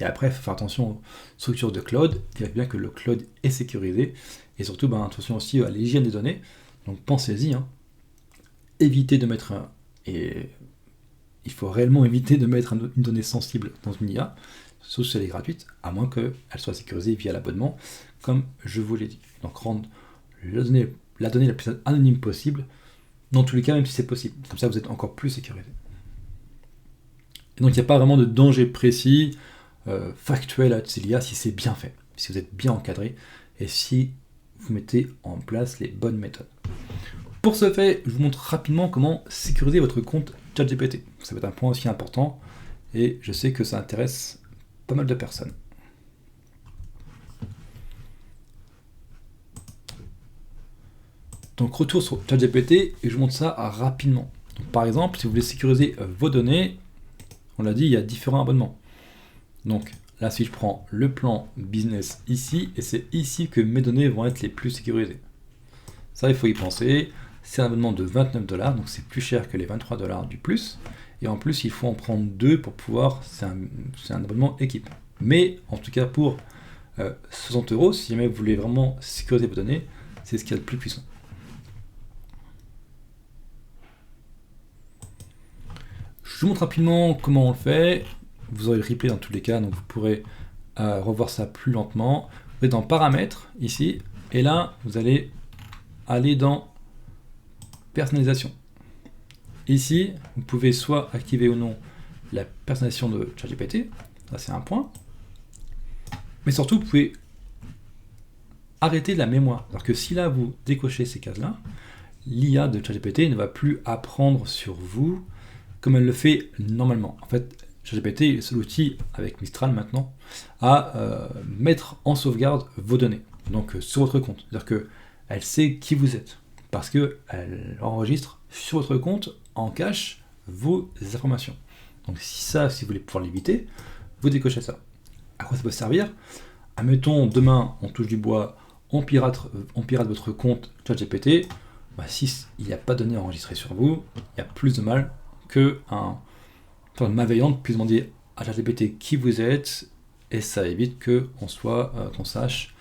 Et après, il faut faire attention aux structures de cloud, vérifiez bien que le cloud est sécurisé, et surtout, attention aussi à l'hygiène des données. Donc, pensez-y, évitez de mettre il faut réellement éviter de mettre une donnée sensible dans une IA, sauf si elle est gratuite, à moins qu'elle soit sécurisée via l'abonnement, comme je vous l'ai dit. Donc rendre la donnée la plus anonyme possible, dans tous les cas, même si c'est possible. Comme ça, vous êtes encore plus sécurisé. Et donc il n'y a pas vraiment de danger précis, factuel à utiliser l'IA si c'est bien fait, si vous êtes bien encadré, et si vous mettez en place les bonnes méthodes. Pour ce fait, je vous montre rapidement comment sécuriser votre compte ChatGPT. Ça va être un point aussi important, et je sais que ça intéresse pas mal de personnes. Donc retour sur ChatGPT et je vous montre ça rapidement. Donc, par exemple, si vous voulez sécuriser vos données, on l'a dit, il y a différents abonnements. Donc là, si je prends le plan business ici, et c'est ici que mes données vont être les plus sécurisées. Ça, il faut y penser. C'est un abonnement de 29$, donc c'est plus cher que les 23$ du plus. Et en plus, il faut en prendre 2 pour pouvoir. C'est un abonnement équipe. Mais en tout cas, pour 60€, si jamais vous voulez vraiment sécuriser vos données, c'est ce qu'il y a de plus puissant. Je vous montre rapidement comment on le fait. Vous aurez le replay dans tous les cas, donc vous pourrez revoir ça plus lentement. Vous êtes dans paramètres ici, et là vous allez aller dans personnalisation. Ici, vous pouvez soit activer ou non la personnalisation de ChatGPT, ça c'est un point. Mais surtout, vous pouvez arrêter de la mémoire. Alors que si là vous décochez ces cases-là, l'IA de ChatGPT ne va plus apprendre sur vous comme elle le fait normalement. En fait, ChatGPT est le seul outil, avec Mistral maintenant, à mettre en sauvegarde vos données, donc sur votre compte. C'est-à-dire qu'elle sait qui vous êtes, parce qu'elle enregistre sur votre compte en cache vos informations. Donc si vous voulez pouvoir l'éviter, vous décochez ça. À quoi ça peut servir? Admettons, demain, on touche du bois, on pirate votre compte ChatGPT, si il n'y a pas de données enregistrées sur vous, il y a plus de mal qu'une malveillante puisse demander à ChatGPT qui vous êtes, et ça évite qu'on sache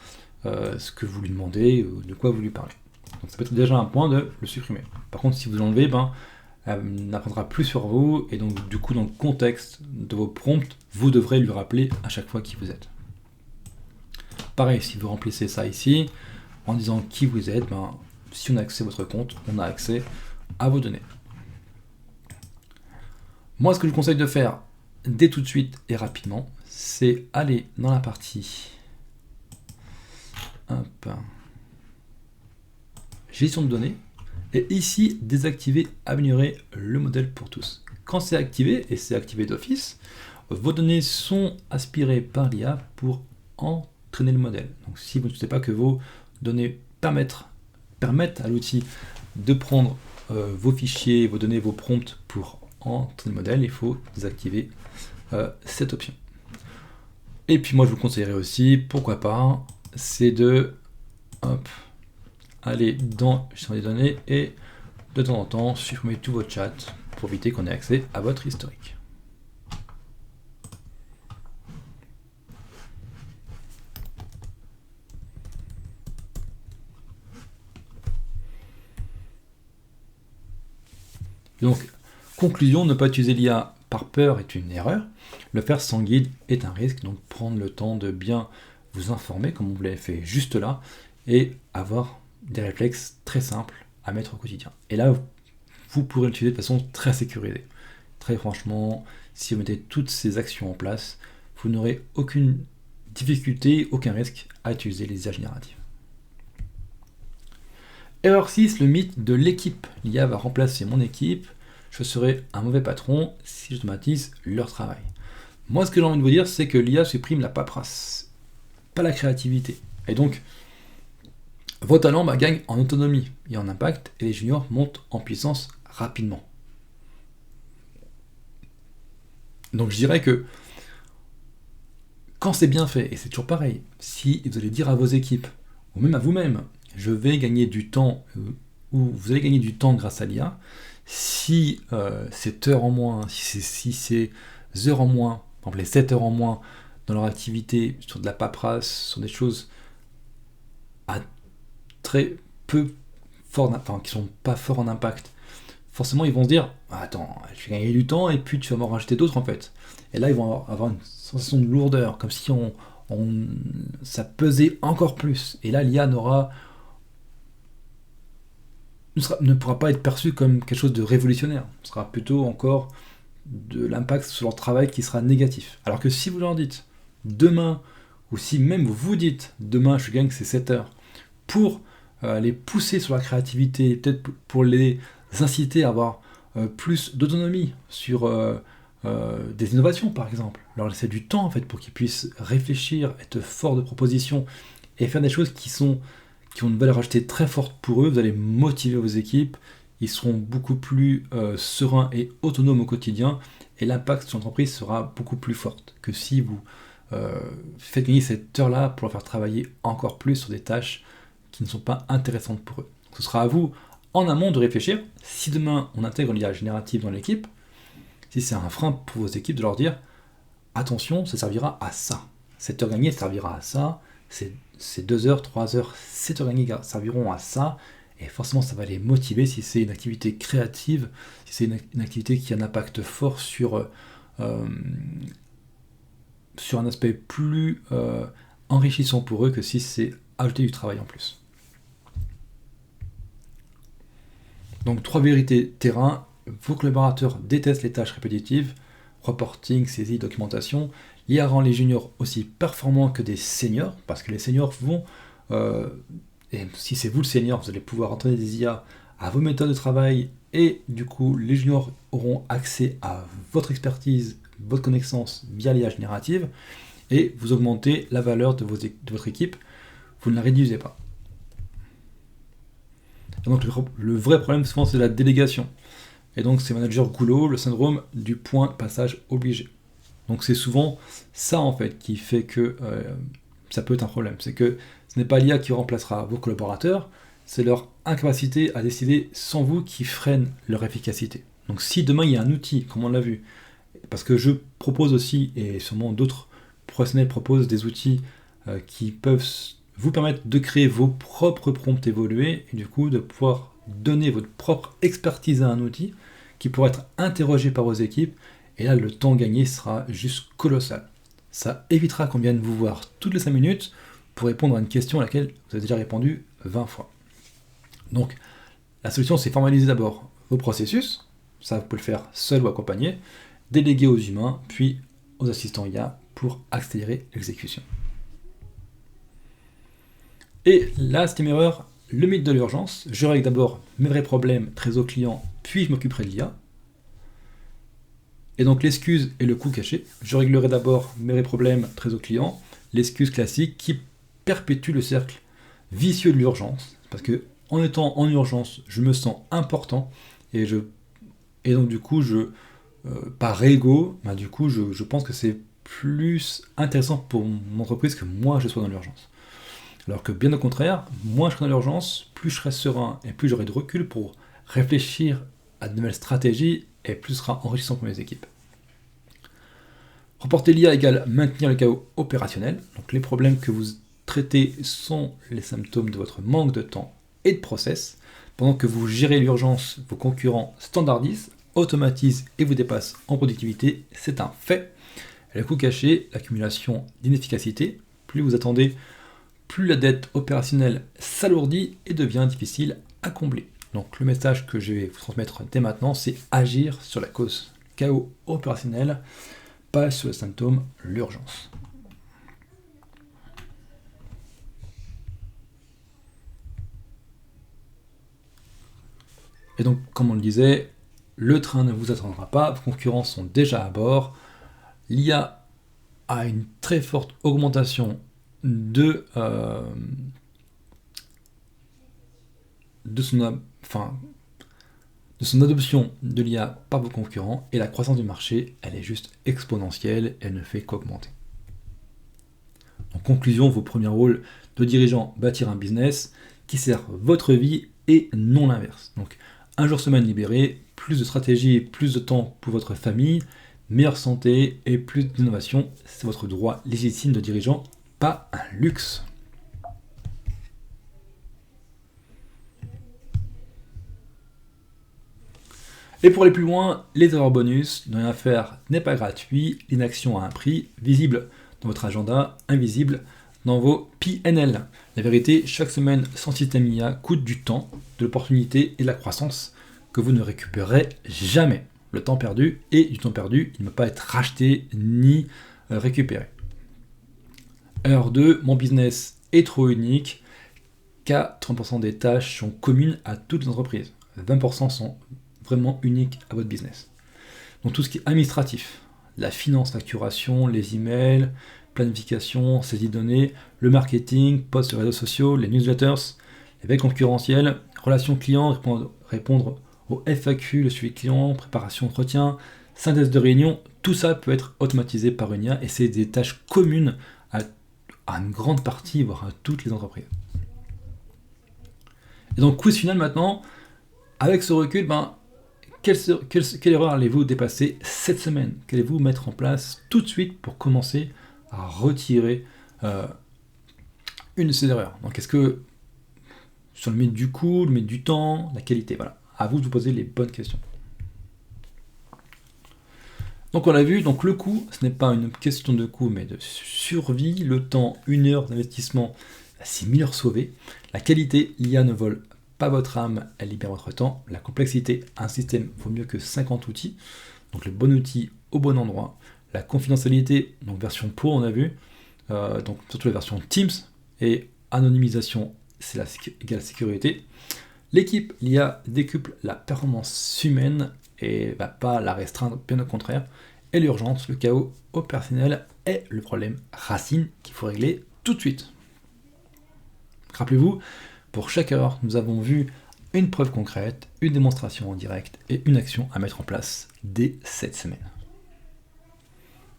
ce que vous lui demandez, ou de quoi vous lui parlez. Donc ça peut être déjà un point de le supprimer. Par contre, si vous l'enlevez, elle n'apprendra plus sur vous, et donc du coup dans le contexte de vos prompts, vous devrez lui rappeler à chaque fois qui vous êtes. Pareil, si vous remplissez ça ici, en disant qui vous êtes, si on a accès à votre compte, on a accès à vos données. Moi, ce que je vous conseille de faire dès tout de suite et rapidement, c'est aller dans la partie gestion de données, et ici, désactiver, améliorer le modèle pour tous. Quand c'est activé, et c'est activé d'office, vos données sont aspirées par l'IA pour entraîner le modèle. Donc si vous ne souhaitez pas que vos données permettent à l'outil de prendre vos fichiers, vos données, vos prompts pour entraîner le modèle, il faut désactiver cette option. Et puis moi je vous conseillerais aussi, pourquoi pas, c'est de aller dans gestion des données et de temps en temps supprimer tous vos chats pour éviter qu'on ait accès à votre historique. Donc, conclusion, ne pas utiliser l'IA par peur est une erreur. Le faire sans guide est un risque, donc prendre le temps de bien vous informer, comme vous l'avez fait juste là, et avoir des réflexes très simples à mettre au quotidien. Et là, vous pourrez l'utiliser de façon très sécurisée. Très franchement, si vous mettez toutes ces actions en place, vous n'aurez aucune difficulté, aucun risque à utiliser les IA génératives. Erreur 6, le mythe de l'équipe. L'IA va remplacer mon équipe. Je serai un mauvais patron si j'automatise leur travail. Moi, ce que j'ai envie de vous dire, c'est que l'IA supprime la paperasse, pas la créativité. Et donc, vos talents gagnent en autonomie et en impact, et les juniors montent en puissance rapidement. Donc je dirais que quand c'est bien fait, et c'est toujours pareil, si vous allez dire à vos équipes, ou même à vous-même, je vais gagner du temps, ou vous allez gagner du temps grâce à l'IA, si c'est heures en moins, si c'est heures en moins, par exemple les 7 heures en moins dans leur activité, sur de la paperasse, sur des choses à très peu fort, qui sont pas forts en impact, forcément ils vont se dire attends, je vais gagner du temps et puis tu vas m'en rajouter d'autres en fait. Et là ils vont avoir une sensation de lourdeur, comme si ça pesait encore plus. Et là l'IA ne pourra pas être perçue comme quelque chose de révolutionnaire. Ce sera plutôt encore de l'impact sur leur travail qui sera négatif. Alors que si vous leur dites demain, ou si même vous dites demain je gagne ces 7 heures, pour les pousser sur la créativité, peut-être pour les inciter à avoir plus d'autonomie sur des innovations par exemple, leur laisser du temps en fait pour qu'ils puissent réfléchir, être forts de propositions et faire des choses qui qui ont une valeur ajoutée très forte pour eux. Vous allez motiver vos équipes, ils seront beaucoup plus sereins et autonomes au quotidien, et l'impact sur l'entreprise sera beaucoup plus fort que si vous faites gagner cette heure-là pour leur faire travailler encore plus sur des tâches qui ne sont pas intéressantes pour eux. Donc, ce sera à vous, en amont, de réfléchir. Si demain on intègre l'IA générative dans l'équipe, si c'est un frein pour vos équipes, de leur dire attention, ça servira à ça. Cette heure gagnée servira à ça. Ces 2 heures, 3 heures, 7 heures gagnées serviront à ça. Et forcément, ça va les motiver si c'est une activité créative, si c'est une activité qui a un impact fort sur un aspect plus enrichissant pour eux que si c'est ajouter du travail en plus. Donc 3 vérités terrain. Vos collaborateurs détestent les tâches répétitives, reporting, saisie, documentation. L'IA rend les juniors aussi performants que des seniors, parce que les seniors vont, et si c'est vous le senior, vous allez pouvoir entraîner des IA à vos méthodes de travail, et du coup les juniors auront accès à votre expertise, votre connaissance via l'IA générative, et vous augmentez la valeur de votre équipe, vous ne la réduisez pas. Et donc le vrai problème souvent c'est la délégation. Et donc c'est manager goulot, le syndrome du point de passage obligé. Donc c'est souvent ça en fait qui fait que ça peut être un problème. C'est que ce n'est pas l'IA qui remplacera vos collaborateurs, c'est leur incapacité à décider sans vous qui freine leur efficacité. Donc si demain il y a un outil, comme on l'a vu, parce que je propose aussi, et sûrement d'autres professionnels proposent des outils qui peuvent vous permettre de créer vos propres prompts évolués, et du coup de pouvoir donner votre propre expertise à un outil qui pourra être interrogé par vos équipes, et là le temps gagné sera juste colossal. Ça évitera qu'on vienne vous voir toutes les 5 minutes pour répondre à une question à laquelle vous avez déjà répondu 20 fois. Donc la solution c'est formaliser d'abord vos processus, ça vous pouvez le faire seul ou accompagné, déléguer aux humains, puis aux assistants IA pour accélérer l'exécution. Et la 7e erreur, le mythe de l'urgence. Je règle d'abord mes vrais problèmes, trésor client, puis je m'occuperai de l'IA. Et donc l'excuse et le coût caché. Je réglerai d'abord mes vrais problèmes, trésor client, l'excuse classique qui perpétue le cercle vicieux de l'urgence. Parce que en étant en urgence, je me sens important, et donc du coup, par ego, du coup, je pense que c'est plus intéressant pour mon entreprise que moi je sois dans l'urgence. Alors que bien au contraire, moins je serai dans l'urgence, plus je serai serein et plus j'aurai de recul pour réfléchir à de nouvelles stratégies, et plus ce sera enrichissant pour mes équipes. Reporter l'IA égale maintenir le chaos opérationnel. Donc les problèmes que vous traitez sont les symptômes de votre manque de temps et de process. Pendant que vous gérez l'urgence, vos concurrents standardisent, automatisent et vous dépassent en productivité. C'est un fait. Et le coût caché, l'accumulation d'inefficacité. Plus vous attendez, plus la dette opérationnelle s'alourdit et devient difficile à combler. Donc le message que je vais vous transmettre dès maintenant, c'est agir sur la cause chaos opérationnel, pas sur le symptôme, l'urgence. Et donc, comme on le disait, le train ne vous attendra pas, vos concurrents sont déjà à bord, l'IA a une très forte augmentation de son adoption de l'IA par vos concurrents, et la croissance du marché, elle est juste exponentielle, elle ne fait qu'augmenter. En conclusion, vos premiers rôles de dirigeant, bâtir un business qui sert votre vie et non l'inverse. Donc, un jour semaine libéré, plus de stratégie, plus de temps pour votre famille, meilleure santé et plus d'innovation, c'est votre droit légitime de dirigeant, pas un luxe. Et pour aller plus loin, les erreurs bonus, ne rien faire n'est pas gratuit, l'inaction a un prix, visible dans votre agenda, invisible dans vos PNL. La vérité, chaque semaine sans système IA coûte du temps, de l'opportunité et de la croissance que vous ne récupérerez jamais. Le temps perdu, et du temps perdu, il ne peut pas être racheté ni récupéré. Erreur 2, mon business est trop unique, car 30% des tâches sont communes à toutes les entreprises. 20% sont vraiment uniques à votre business. Donc tout ce qui est administratif, la finance, facturation, les emails, planification, saisie de données, le marketing, posts sur les réseaux sociaux, les newsletters, les veilles concurrentielles, relations clients, répondre aux FAQ, le suivi client, préparation d'entretien, synthèse de réunion, tout ça peut être automatisé par une IA et c'est des tâches communes à une grande partie, voire à toutes les entreprises. Et donc, quiz final maintenant, avec ce recul, quelle erreur allez-vous dépasser cette semaine? Qu'allez-vous mettre en place tout de suite pour commencer à retirer une de ces erreurs? Donc, est-ce que sur le limite du coût, le limite du temps, la qualité, voilà, à vous de vous poser les bonnes questions. Donc on l'a vu, donc le coût, ce n'est pas une question de coût, mais de survie. Le temps, 1 heure d'investissement, c'est 1000 heures sauvées. La qualité, l'IA ne vole pas votre âme, elle libère votre temps. La complexité, un système vaut mieux que 50 outils. Donc le bon outil au bon endroit. La confidentialité, donc version pro, on a vu. Donc surtout la version Teams. Et anonymisation, c'est égale sécurité. L'équipe, l'IA décuple la performance humaine et va pas la restreindre, bien au contraire. Et l'urgence, le chaos opérationnel est le problème racine qu'il faut régler tout de suite. Rappelez-vous, pour chaque erreur, nous avons vu une preuve concrète, une démonstration en direct et une action à mettre en place dès cette semaine.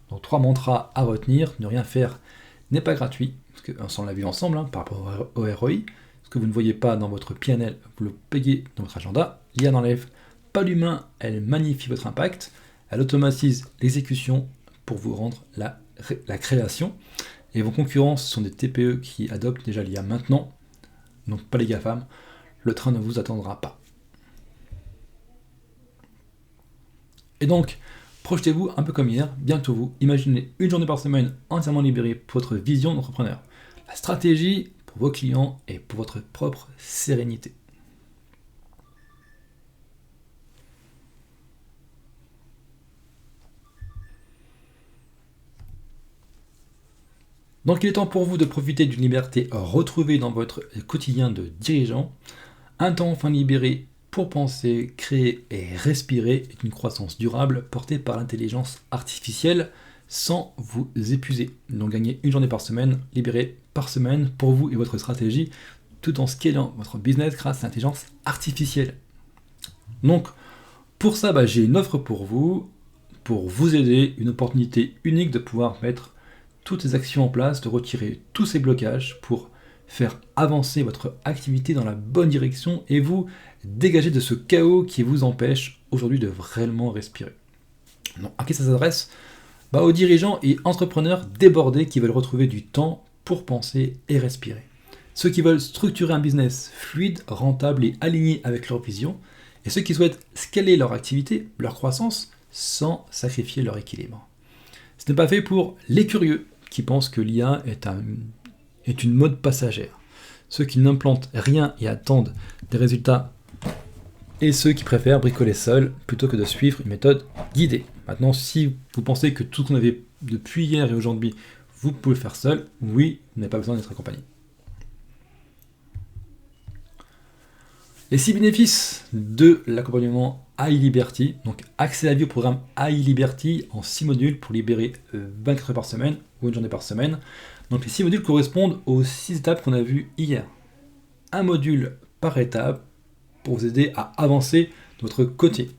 Donc 3 mantras à retenir, ne rien faire n'est pas gratuit, parce qu'on l'a vu ensemble par rapport au ROI. Ce que vous ne voyez pas dans votre PNL, vous le payez dans votre agenda. L'IA n'enlève pas l'humain, elle magnifie votre impact, elle automatise l'exécution pour vous rendre la création. Et vos concurrents, ce sont des TPE qui adoptent déjà l'IA maintenant, donc pas les GAFAM, le train ne vous attendra pas. Et donc, projetez-vous un peu comme hier, bientôt vous, imaginez une journée par semaine entièrement libérée pour votre vision d'entrepreneur. La stratégie pour vos clients et pour votre propre sérénité. Donc il est temps pour vous de profiter d'une liberté retrouvée dans votre quotidien de dirigeant. Un temps enfin libéré pour penser, créer et respirer est une croissance durable portée par l'intelligence artificielle sans vous épuiser. Donc gagnez une journée par semaine, libérée par semaine pour vous et votre stratégie, tout en scalant votre business grâce à l'intelligence artificielle. Donc pour ça, j'ai une offre pour vous aider, une opportunité unique de pouvoir mettre toutes ces actions en place, de retirer tous ces blocages pour faire avancer votre activité dans la bonne direction et vous dégager de ce chaos qui vous empêche aujourd'hui de vraiment respirer. Donc, à qui ça s'adresse? Aux dirigeants et entrepreneurs débordés qui veulent retrouver du temps pour penser et respirer. Ceux qui veulent structurer un business fluide, rentable et aligné avec leur vision, et ceux qui souhaitent scaler leur activité, leur croissance, sans sacrifier leur équilibre. Ce n'est pas fait pour les curieux qui pensent que l'IA est une mode passagère, ceux qui n'implantent rien et attendent des résultats, et ceux qui préfèrent bricoler seuls plutôt que de suivre une méthode guidée. Maintenant, si vous pensez que tout ce qu'on avait depuis hier et aujourd'hui, vous pouvez le faire seul, oui, vous n'avez pas besoin d'être accompagné. Les 6 bénéfices de l'accompagnement AI Liberty, donc accès à vie au programme AI Liberty en 6 modules pour libérer 24 heures par semaine ou une journée par semaine. Donc les 6 modules correspondent aux 6 étapes qu'on a vues hier. Un module par étape pour vous aider à avancer de votre côté.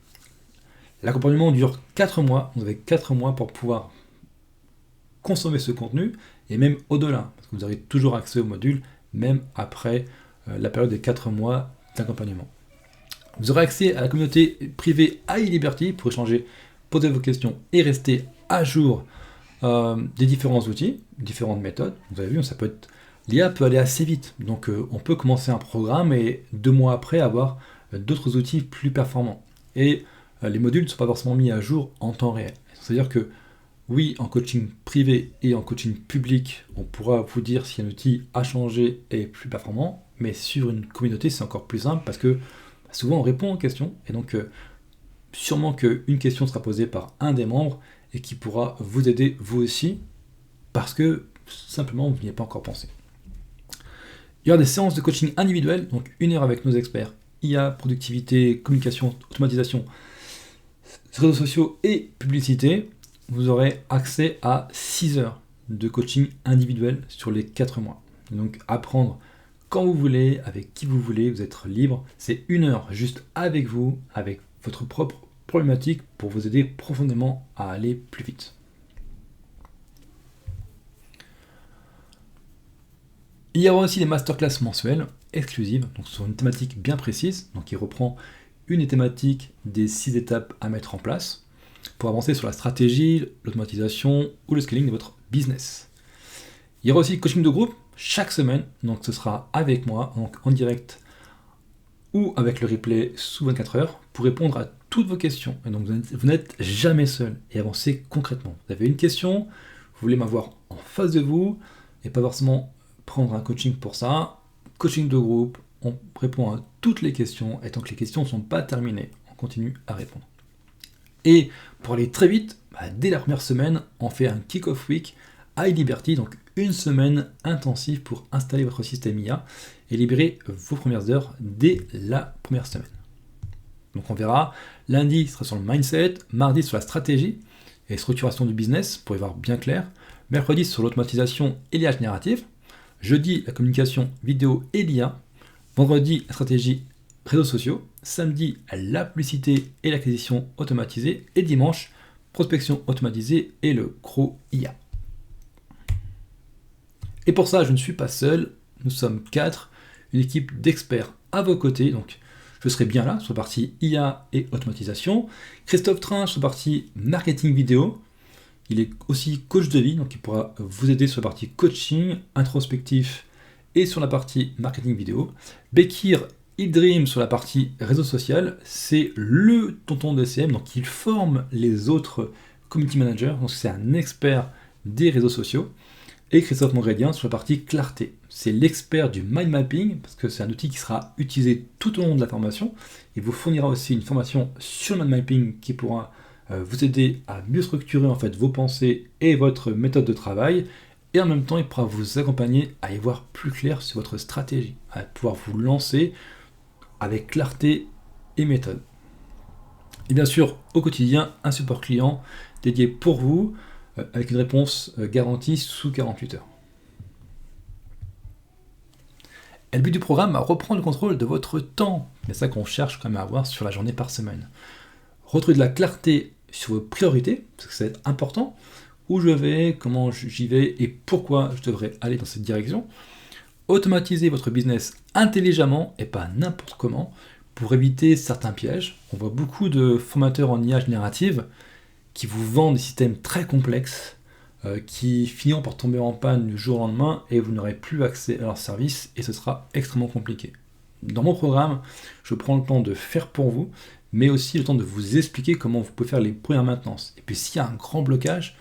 L'accompagnement dure 4 mois, vous avez 4 mois pour pouvoir consommer ce contenu et même au-delà, parce que vous aurez toujours accès au module même après la période des 4 mois d'accompagnement. Vous aurez accès à la communauté privée AI Liberty pour échanger, poser vos questions et rester à jour des différents outils, différentes méthodes. Vous avez vu, l'IA peut aller assez vite. Donc on peut commencer un programme et 2 mois après avoir d'autres outils plus performants. Et les modules ne sont pas forcément mis à jour en temps réel. C'est-à-dire que oui, en coaching privé et en coaching public, on pourra vous dire si un outil a changé et est plus performant, mais sur une communauté, c'est encore plus simple parce que souvent on répond aux questions, et donc sûrement qu'une question sera posée par un des membres et qui pourra vous aider vous aussi, parce que simplement vous n'y avez pas encore pensé. Il y aura des séances de coaching individuelles, donc 1 heure avec nos experts, IA, productivité, communication, automatisation, réseaux sociaux et publicité. Vous aurez accès à 6 heures de coaching individuel sur les 4 mois. Donc apprendre quand vous voulez, avec qui vous voulez, vous êtes libre. C'est 1 heure juste avec vous, avec votre propre problématique pour vous aider profondément à aller plus vite. Il y aura aussi des masterclass mensuelles exclusives, donc sur une thématique bien précise, donc qui reprend une des thématiques des 6 étapes à mettre en place pour avancer sur la stratégie, l'automatisation ou le scaling de votre business. Il y aura aussi coaching de groupe chaque semaine, donc ce sera avec moi, donc en direct ou avec le replay sous 24 heures pour répondre à toutes vos questions. Et donc vous n'êtes jamais seul et avancez concrètement. Vous avez une question, vous voulez m'avoir en face de vous et pas forcément prendre un coaching pour ça. Coaching de groupe, on répond à toutes les questions et tant que les questions ne sont pas terminées, on continue à répondre. Et pour aller très vite, dès la première semaine, on fait un kick-off week à iLiberty, donc une semaine intensive pour installer votre système IA et libérer vos premières heures dès la première semaine. Donc on verra, lundi ce sera sur le mindset, mardi sur la stratégie et structuration du business pour y voir bien clair, mercredi sur l'automatisation et l'IA générative, jeudi la communication vidéo et l'IA, vendredi la stratégie réseaux sociaux, samedi la publicité et l'acquisition automatisée et dimanche prospection automatisée et le CRO IA. Et pour ça, je ne suis pas seul, nous sommes 4, une équipe d'experts à vos côtés, donc je serai bien là sur la partie IA et automatisation. Christophe Trin sur la partie marketing vidéo, il est aussi coach de vie, donc il pourra vous aider sur la partie coaching, introspectif et sur la partie marketing vidéo. Bekir Idream sur la partie réseau social, c'est le tonton de CM, donc il forme les autres community managers, donc c'est un expert des réseaux sociaux. Et Christophe Mongredien sur la partie clarté. C'est l'expert du mind mapping, parce que c'est un outil qui sera utilisé tout au long de la formation. Il vous fournira aussi une formation sur le mind mapping qui pourra vous aider à mieux structurer en fait vos pensées et votre méthode de travail. Et en même temps, il pourra vous accompagner à y voir plus clair sur votre stratégie, à pouvoir vous lancer avec clarté et méthode. Et bien sûr, au quotidien, un support client dédié pour vous, avec une réponse garantie sous 48 heures. Et le but du programme, reprendre le contrôle de votre temps. C'est ça qu'on cherche quand même à avoir sur la journée par semaine. Retrouver de la clarté sur vos priorités, parce que c'est important. Où je vais, comment j'y vais et pourquoi je devrais aller dans cette direction. Automatiser votre business intelligemment et pas n'importe comment pour éviter certains pièges. On voit beaucoup de formateurs en IA générative qui vous vendent des systèmes très complexes qui finiront par tomber en panne du jour au lendemain et vous n'aurez plus accès à leur service et ce sera extrêmement compliqué. Dans mon programme, je prends le temps de faire pour vous, mais aussi le temps de vous expliquer comment vous pouvez faire les premières maintenances. Et puis s'il y a un grand blocage,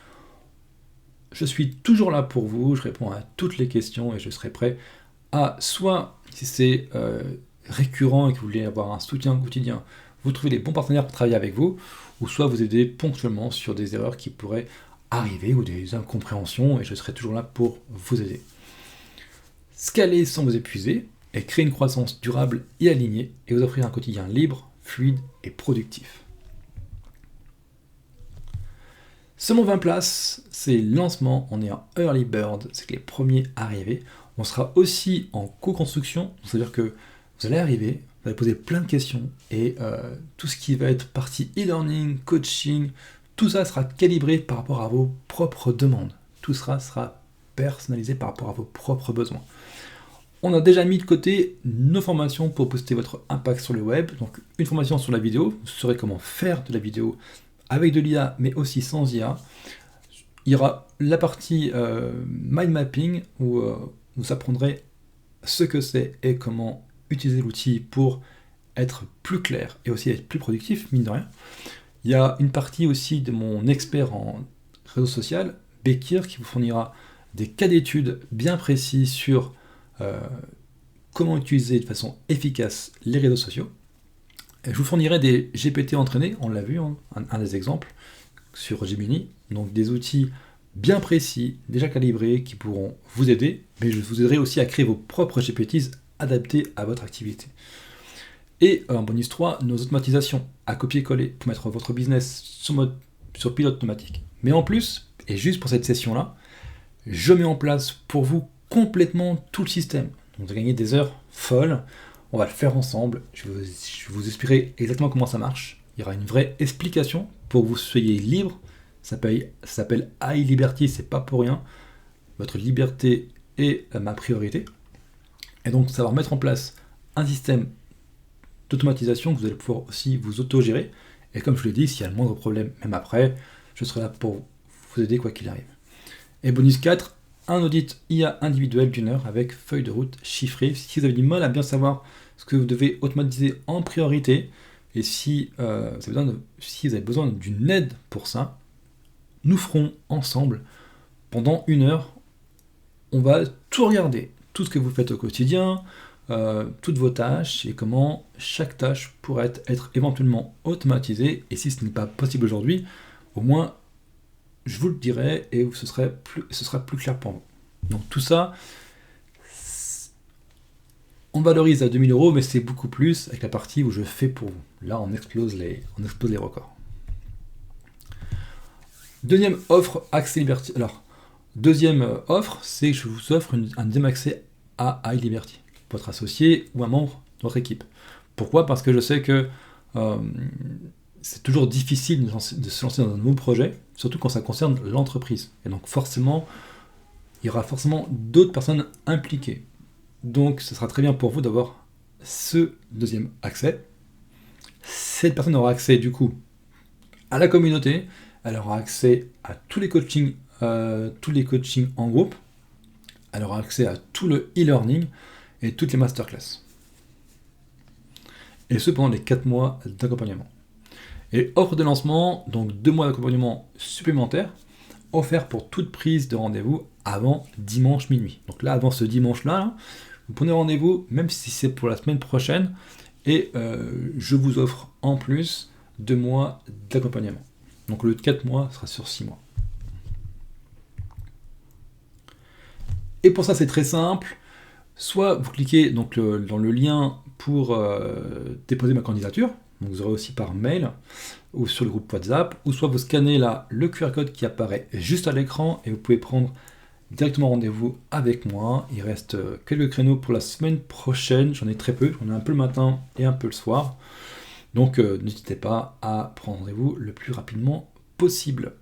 je suis toujours là pour vous, je réponds à toutes les questions et je serai prêt à, soit si c'est récurrent et que vous voulez avoir un soutien quotidien, vous trouvez les bons partenaires pour travailler avec vous, ou soit vous aider ponctuellement sur des erreurs qui pourraient arriver ou des incompréhensions, et je serai toujours là pour vous aider. Scaler sans vous épuiser, et créer une croissance durable et alignée, et vous offrir un quotidien libre, fluide et productif. Seulement 20 places, c'est le lancement, on est en early bird, c'est que les premiers arrivés. On sera aussi en co-construction, c'est-à-dire que vous allez arriver, vous allez poser plein de questions et tout ce qui va être partie e-learning, coaching, tout ça sera calibré par rapport à vos propres demandes. Tout sera personnalisé par rapport à vos propres besoins. On a déjà mis de côté nos formations pour booster votre impact sur le web. Donc une formation sur la vidéo, vous saurez comment faire de la vidéo avec de l'IA mais aussi sans IA. Il y aura la partie mind mapping où vous apprendrez ce que c'est et comment utiliser l'outil pour être plus clair et aussi être plus productif, mine de rien. Il y a une partie aussi de mon expert en réseau social, Bekir, qui vous fournira des cas d'études bien précis sur comment utiliser de façon efficace les réseaux sociaux. Et je vous fournirai des GPT entraînés, on l'a vu, hein, un des exemples, sur Gemini, donc des outils bien précis, déjà calibrés, qui pourront vous aider, mais je vous aiderai aussi à créer vos propres GPTs adaptés à votre activité. Et en bonus 3, nos automatisations à copier-coller pour mettre votre business sur pilote automatique. Mais en plus, et juste pour cette session-là, je mets en place pour vous complètement tout le système. Donc vous allez gagner des heures folles, on va le faire ensemble, je vais vous expliquerai exactement comment ça marche. Il y aura une vraie explication pour que vous soyez libre. Ça s'appelle High Liberty, c'est pas pour rien. Votre liberté est ma priorité. Et donc ça va mettre en place un système d'automatisation que vous allez pouvoir aussi vous autogérer. Et comme je vous l'ai dit, s'il y a le moindre problème, même après, je serai là pour vous aider quoi qu'il arrive. Et bonus 4, un audit IA individuel d'1 heure avec feuille de route chiffrée. Si vous avez du mal à bien savoir ce que vous devez automatiser en priorité, et si vous avez besoin d'une aide pour ça, nous ferons ensemble, pendant 1 heure, on va tout regarder, tout ce que vous faites au quotidien, toutes vos tâches, et comment chaque tâche pourrait être éventuellement automatisée, et si ce n'est pas possible aujourd'hui, au moins je vous le dirai, et ce sera plus clair pour vous. Donc tout ça, on valorise à 2 000 €, mais c'est beaucoup plus avec la partie où je fais pour vous. Là, on explose les records. Deuxième offre, Accès Liberty. Alors, deuxième offre, c'est que je vous offre un deuxième accès à High Liberty, votre associé ou un membre de votre équipe. Pourquoi ? Parce que je sais que c'est toujours difficile de se lancer dans un nouveau projet, surtout quand ça concerne l'entreprise. Et donc forcément, il y aura forcément d'autres personnes impliquées. Donc ce sera très bien pour vous d'avoir ce deuxième accès. Cette personne aura accès du coup à la communauté, elle aura accès à tous les coachings en groupe, elle aura accès à tout le e-learning et toutes les masterclass. Et ce pendant les 4 mois d'accompagnement. Et offre de lancement, donc 2 mois d'accompagnement supplémentaires, offert pour toute prise de rendez-vous avant dimanche minuit. Donc là, avant ce dimanche-là, vous prenez rendez-vous, même si c'est pour la semaine prochaine, et je vous offre en plus 2 mois d'accompagnement. Donc le 4 mois sera sur 6 mois. Et pour ça, c'est très simple. Soit vous cliquez donc dans le lien pour déposer ma candidature, donc vous aurez aussi par mail ou sur le groupe WhatsApp, ou soit vous scannez là le QR code qui apparaît juste à l'écran et vous pouvez prendre directement rendez-vous avec moi. Il reste quelques créneaux pour la semaine prochaine, j'en ai très peu, j'en ai un peu le matin et un peu le soir. Donc n'hésitez pas à prendre rendez-vous le plus rapidement possible.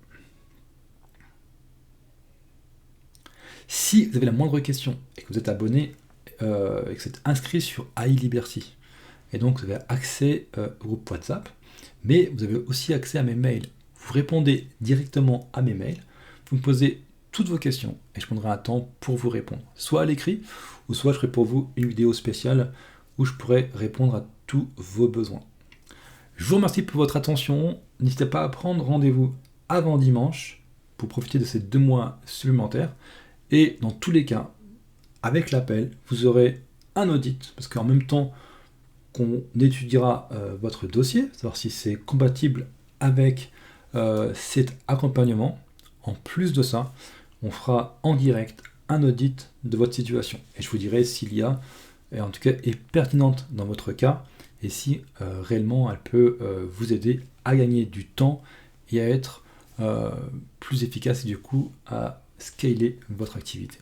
Si vous avez la moindre question et que vous êtes abonné et que vous êtes inscrit sur High Liberty, et donc vous avez accès au groupe WhatsApp, mais vous avez aussi accès à mes mails. Vous répondez directement à mes mails, vous me posez toutes vos questions et je prendrai un temps pour vous répondre, soit à l'écrit, ou soit je ferai pour vous une vidéo spéciale où je pourrai répondre à tous vos besoins. Je vous remercie pour votre attention, n'hésitez pas à prendre rendez-vous avant dimanche pour profiter de ces 2 mois supplémentaires, et dans tous les cas, avec l'appel, vous aurez un audit, parce qu'en même temps qu'on étudiera votre dossier, savoir si c'est compatible avec cet accompagnement, en plus de ça, on fera en direct un audit de votre situation. Et je vous dirai s'il y a, et en tout cas est pertinente dans votre cas, et si réellement elle peut vous aider à gagner du temps et à être plus efficace et du coup à scaler votre activité.